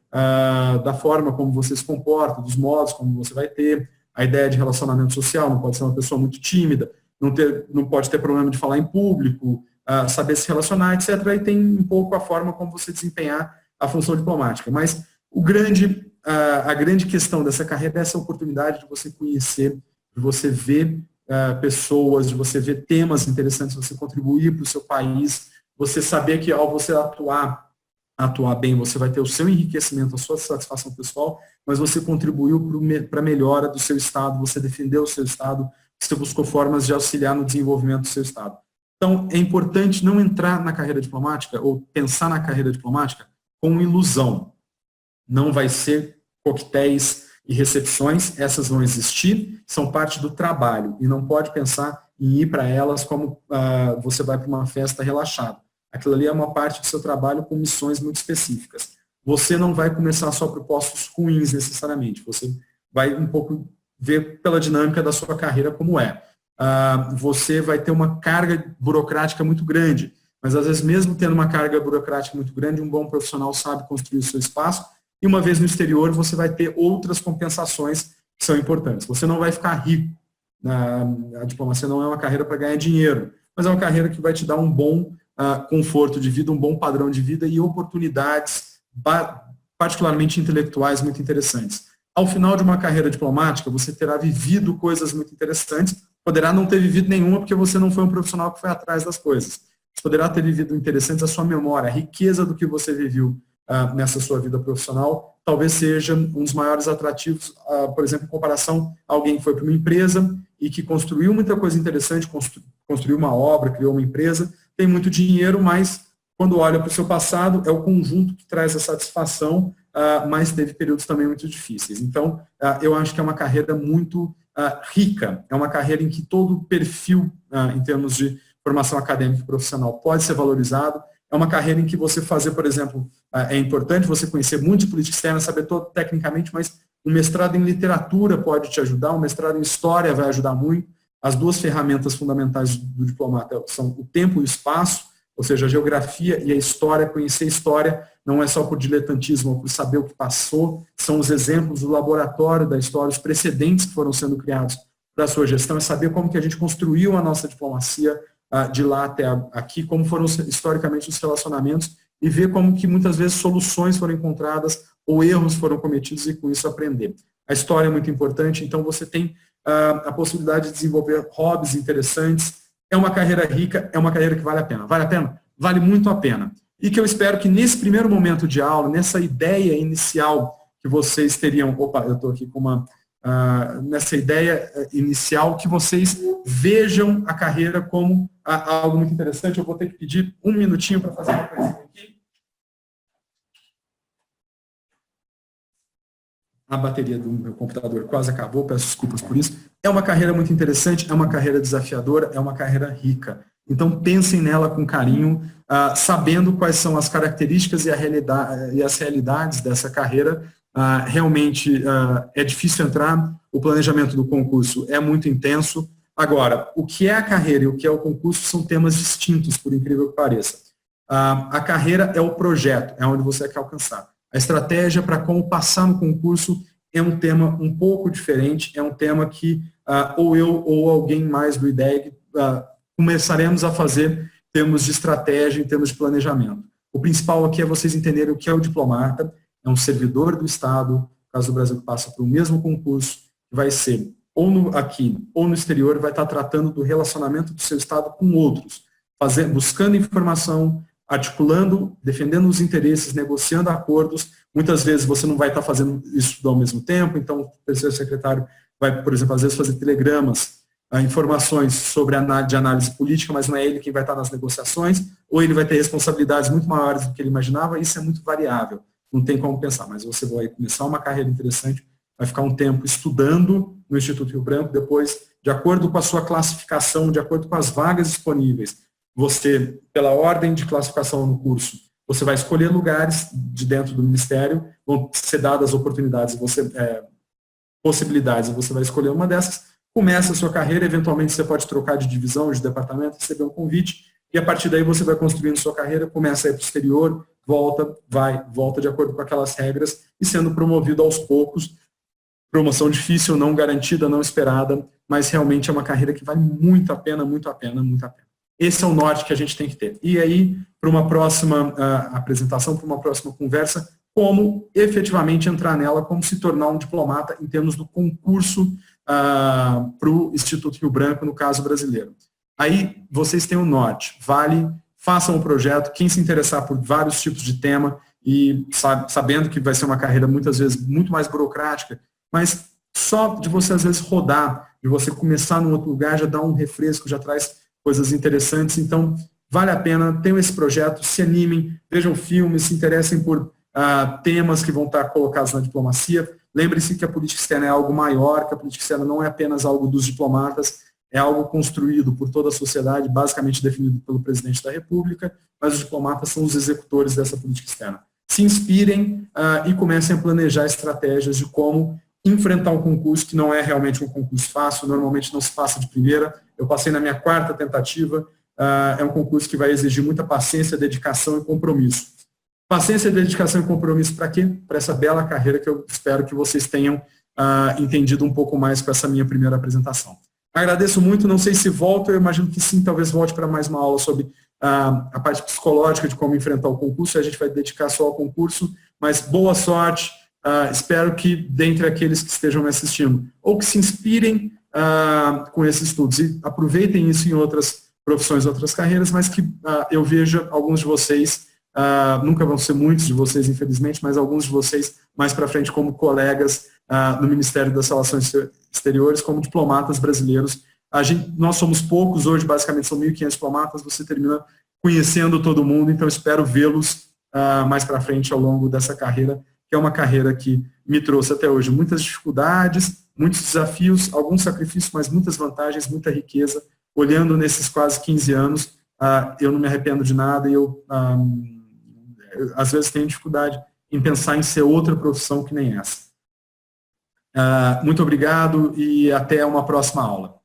da forma como você se comporta, dos modos como você vai ter, a ideia de relacionamento social, não pode ser uma pessoa muito tímida, não pode ter problema de falar em público, saber se relacionar, etc. E tem um pouco a forma como você desempenhar a função diplomática. Mas a grande questão dessa carreira é essa oportunidade de você conhecer, de você ver pessoas, de você ver temas interessantes, você contribuir para o seu país, você saber que ao você atuar bem, você vai ter o seu enriquecimento, a sua satisfação pessoal, mas você contribuiu para a melhora do seu Estado, você defendeu o seu Estado, você buscou formas de auxiliar no desenvolvimento do seu Estado. Então, é importante não entrar na carreira diplomática ou pensar na carreira diplomática com ilusão. Não vai ser coquetéis e recepções, essas vão existir, são parte do trabalho, e não pode pensar em ir para elas como você vai para uma festa relaxada. Aquilo ali é uma parte do seu trabalho com missões muito específicas. Você não vai começar só por postos ruins necessariamente, você vai um pouco ver pela dinâmica da sua carreira como é. Você vai ter uma carga burocrática muito grande, mas às vezes mesmo tendo uma carga burocrática muito grande, um bom profissional sabe construir o seu espaço, e uma vez no exterior você vai ter outras compensações que são importantes. Você não vai ficar rico. A diplomacia não é uma carreira para ganhar dinheiro, mas é uma carreira que vai te dar um bom conforto de vida, um bom padrão de vida e oportunidades particularmente intelectuais muito interessantes. Ao final de uma carreira diplomática, você terá vivido coisas muito interessantes, poderá não ter vivido nenhuma porque você não foi um profissional que foi atrás das coisas. Você poderá ter vivido interessantes, a sua memória, a riqueza do que você viveu nessa sua vida profissional, talvez seja um dos maiores atrativos, por exemplo, em comparação a alguém que foi para uma empresa e que construiu muita coisa interessante, construiu uma obra, criou uma empresa, tem muito dinheiro, mas quando olha para o seu passado, é o conjunto que traz a satisfação, mas teve períodos também muito difíceis. Então, eu acho que é uma carreira muito rica, é uma carreira em que todo o perfil, em termos de formação acadêmica e profissional, pode ser valorizado, É uma carreira em que você fazer, por exemplo, é importante você conhecer muito de política externa, saber todo tecnicamente, mas um mestrado em literatura pode te ajudar, um mestrado em história vai ajudar muito. As duas ferramentas fundamentais do diplomata são o tempo e o espaço, ou seja, a geografia e a história. Conhecer a história não é só por diletantismo, ou por saber o que passou, são os exemplos do laboratório da história, os precedentes que foram sendo criados para a sua gestão, é saber como que a gente construiu a nossa diplomacia de lá até aqui, como foram historicamente os relacionamentos, e ver como que muitas vezes soluções foram encontradas ou erros foram cometidos e com isso aprender. A história é muito importante, então você tem a possibilidade de desenvolver hobbies interessantes. É uma carreira rica, é uma carreira que vale a pena. Vale a pena? Vale muito a pena. E que eu espero que nesse primeiro momento de aula, nessa ideia inicial que vocês teriam, eu estou aqui com uma, nessa ideia inicial, que vocês vejam a carreira como algo muito interessante. Eu vou ter que pedir um minutinho para fazer uma coisinha aqui. A bateria do meu computador quase acabou, peço desculpas por isso. É uma carreira muito interessante, é uma carreira desafiadora, é uma carreira rica. Então, pensem nela com carinho, sabendo quais são as características e as realidades dessa carreira. Realmente é difícil entrar, o planejamento do concurso é muito intenso. Agora, o que é a carreira e o que é o concurso são temas distintos, por incrível que pareça. A carreira é o projeto, é onde você quer alcançar. A estratégia para como passar no concurso é um tema um pouco diferente, é um tema que ou eu ou alguém mais do IDEG começaremos a fazer em termos de estratégia, em termos de planejamento. O principal aqui é vocês entenderem o que é o diplomata, é um servidor do Estado, no caso do Brasil que passa por o mesmo concurso, que vai ser ou aqui ou no exterior, vai estar tratando do relacionamento do seu Estado com outros, buscando informação, articulando, defendendo os interesses, negociando acordos. Muitas vezes você não vai estar fazendo isso tudo ao mesmo tempo, então o terceiro secretário vai, por exemplo, às vezes fazer telegramas, informações sobre de análise política, mas não é ele quem vai estar nas negociações, ou ele vai ter responsabilidades muito maiores do que ele imaginava. Isso é muito variável, não tem como pensar, mas você vai começar uma carreira interessante, vai ficar um tempo estudando no Instituto Rio Branco, depois, de acordo com a sua classificação, de acordo com as vagas disponíveis, você, pela ordem de classificação no curso, você vai escolher lugares de dentro do Ministério, vão ser dadas oportunidades, possibilidades, e você vai escolher uma dessas, começa a sua carreira, eventualmente você pode trocar de divisão, de departamento, receber um convite, e a partir daí você vai construindo sua carreira, começa a ir para o exterior, volta de acordo com aquelas regras, e sendo promovido aos poucos. Promoção difícil, não garantida, não esperada, mas realmente é uma carreira que vale muito a pena, muito a pena, muito a pena. Esse é o norte que a gente tem que ter. E aí, para uma próxima apresentação, para uma próxima conversa, como efetivamente entrar nela, como se tornar um diplomata em termos do concurso para o Instituto Rio Branco, no caso brasileiro. Aí vocês têm o norte, façam o projeto, quem se interessar por vários tipos de tema, e sabendo que vai ser uma carreira muitas vezes muito mais burocrática, mas só de você às vezes rodar, de você começar num outro lugar, já dá um refresco, já traz coisas interessantes. Então vale a pena, tenham esse projeto, se animem, vejam filmes, se interessem por temas que vão estar colocados na diplomacia. Lembre-se que a política externa é algo maior, que a política externa não é apenas algo dos diplomatas, é algo construído por toda a sociedade, basicamente definido pelo presidente da República, mas os diplomatas são os executores dessa política externa. Se inspirem e comecem a planejar estratégias de como enfrentar um concurso que não é realmente um concurso fácil, normalmente não se passa de primeira. Eu passei na minha 4ª tentativa, é um concurso que vai exigir muita paciência, dedicação e compromisso. Paciência, dedicação e compromisso para quê? Para essa bela carreira que eu espero que vocês tenham entendido um pouco mais com essa minha primeira apresentação. Agradeço muito, não sei se volto, eu imagino que sim, talvez volte para mais uma aula sobre a parte psicológica de como enfrentar o concurso, a gente vai dedicar só ao concurso, mas boa sorte, espero que dentre aqueles que estejam me assistindo, ou que se inspirem com esses estudos e aproveitem isso em outras profissões, outras carreiras, mas que eu veja alguns de vocês, nunca vão ser muitos de vocês, infelizmente, mas alguns de vocês mais para frente como colegas no Ministério das Relações Exteriores, como diplomatas brasileiros. Nós somos poucos hoje, basicamente são 1.500 diplomatas, você termina conhecendo todo mundo, então espero vê-los mais para frente ao longo dessa carreira, que é uma carreira que me trouxe até hoje muitas dificuldades, muitos desafios, alguns sacrifícios, mas muitas vantagens, muita riqueza, olhando nesses quase 15 anos, eu não me arrependo de nada e eu às vezes tenho dificuldade em pensar em ser outra profissão que nem essa. Muito obrigado e até uma próxima aula.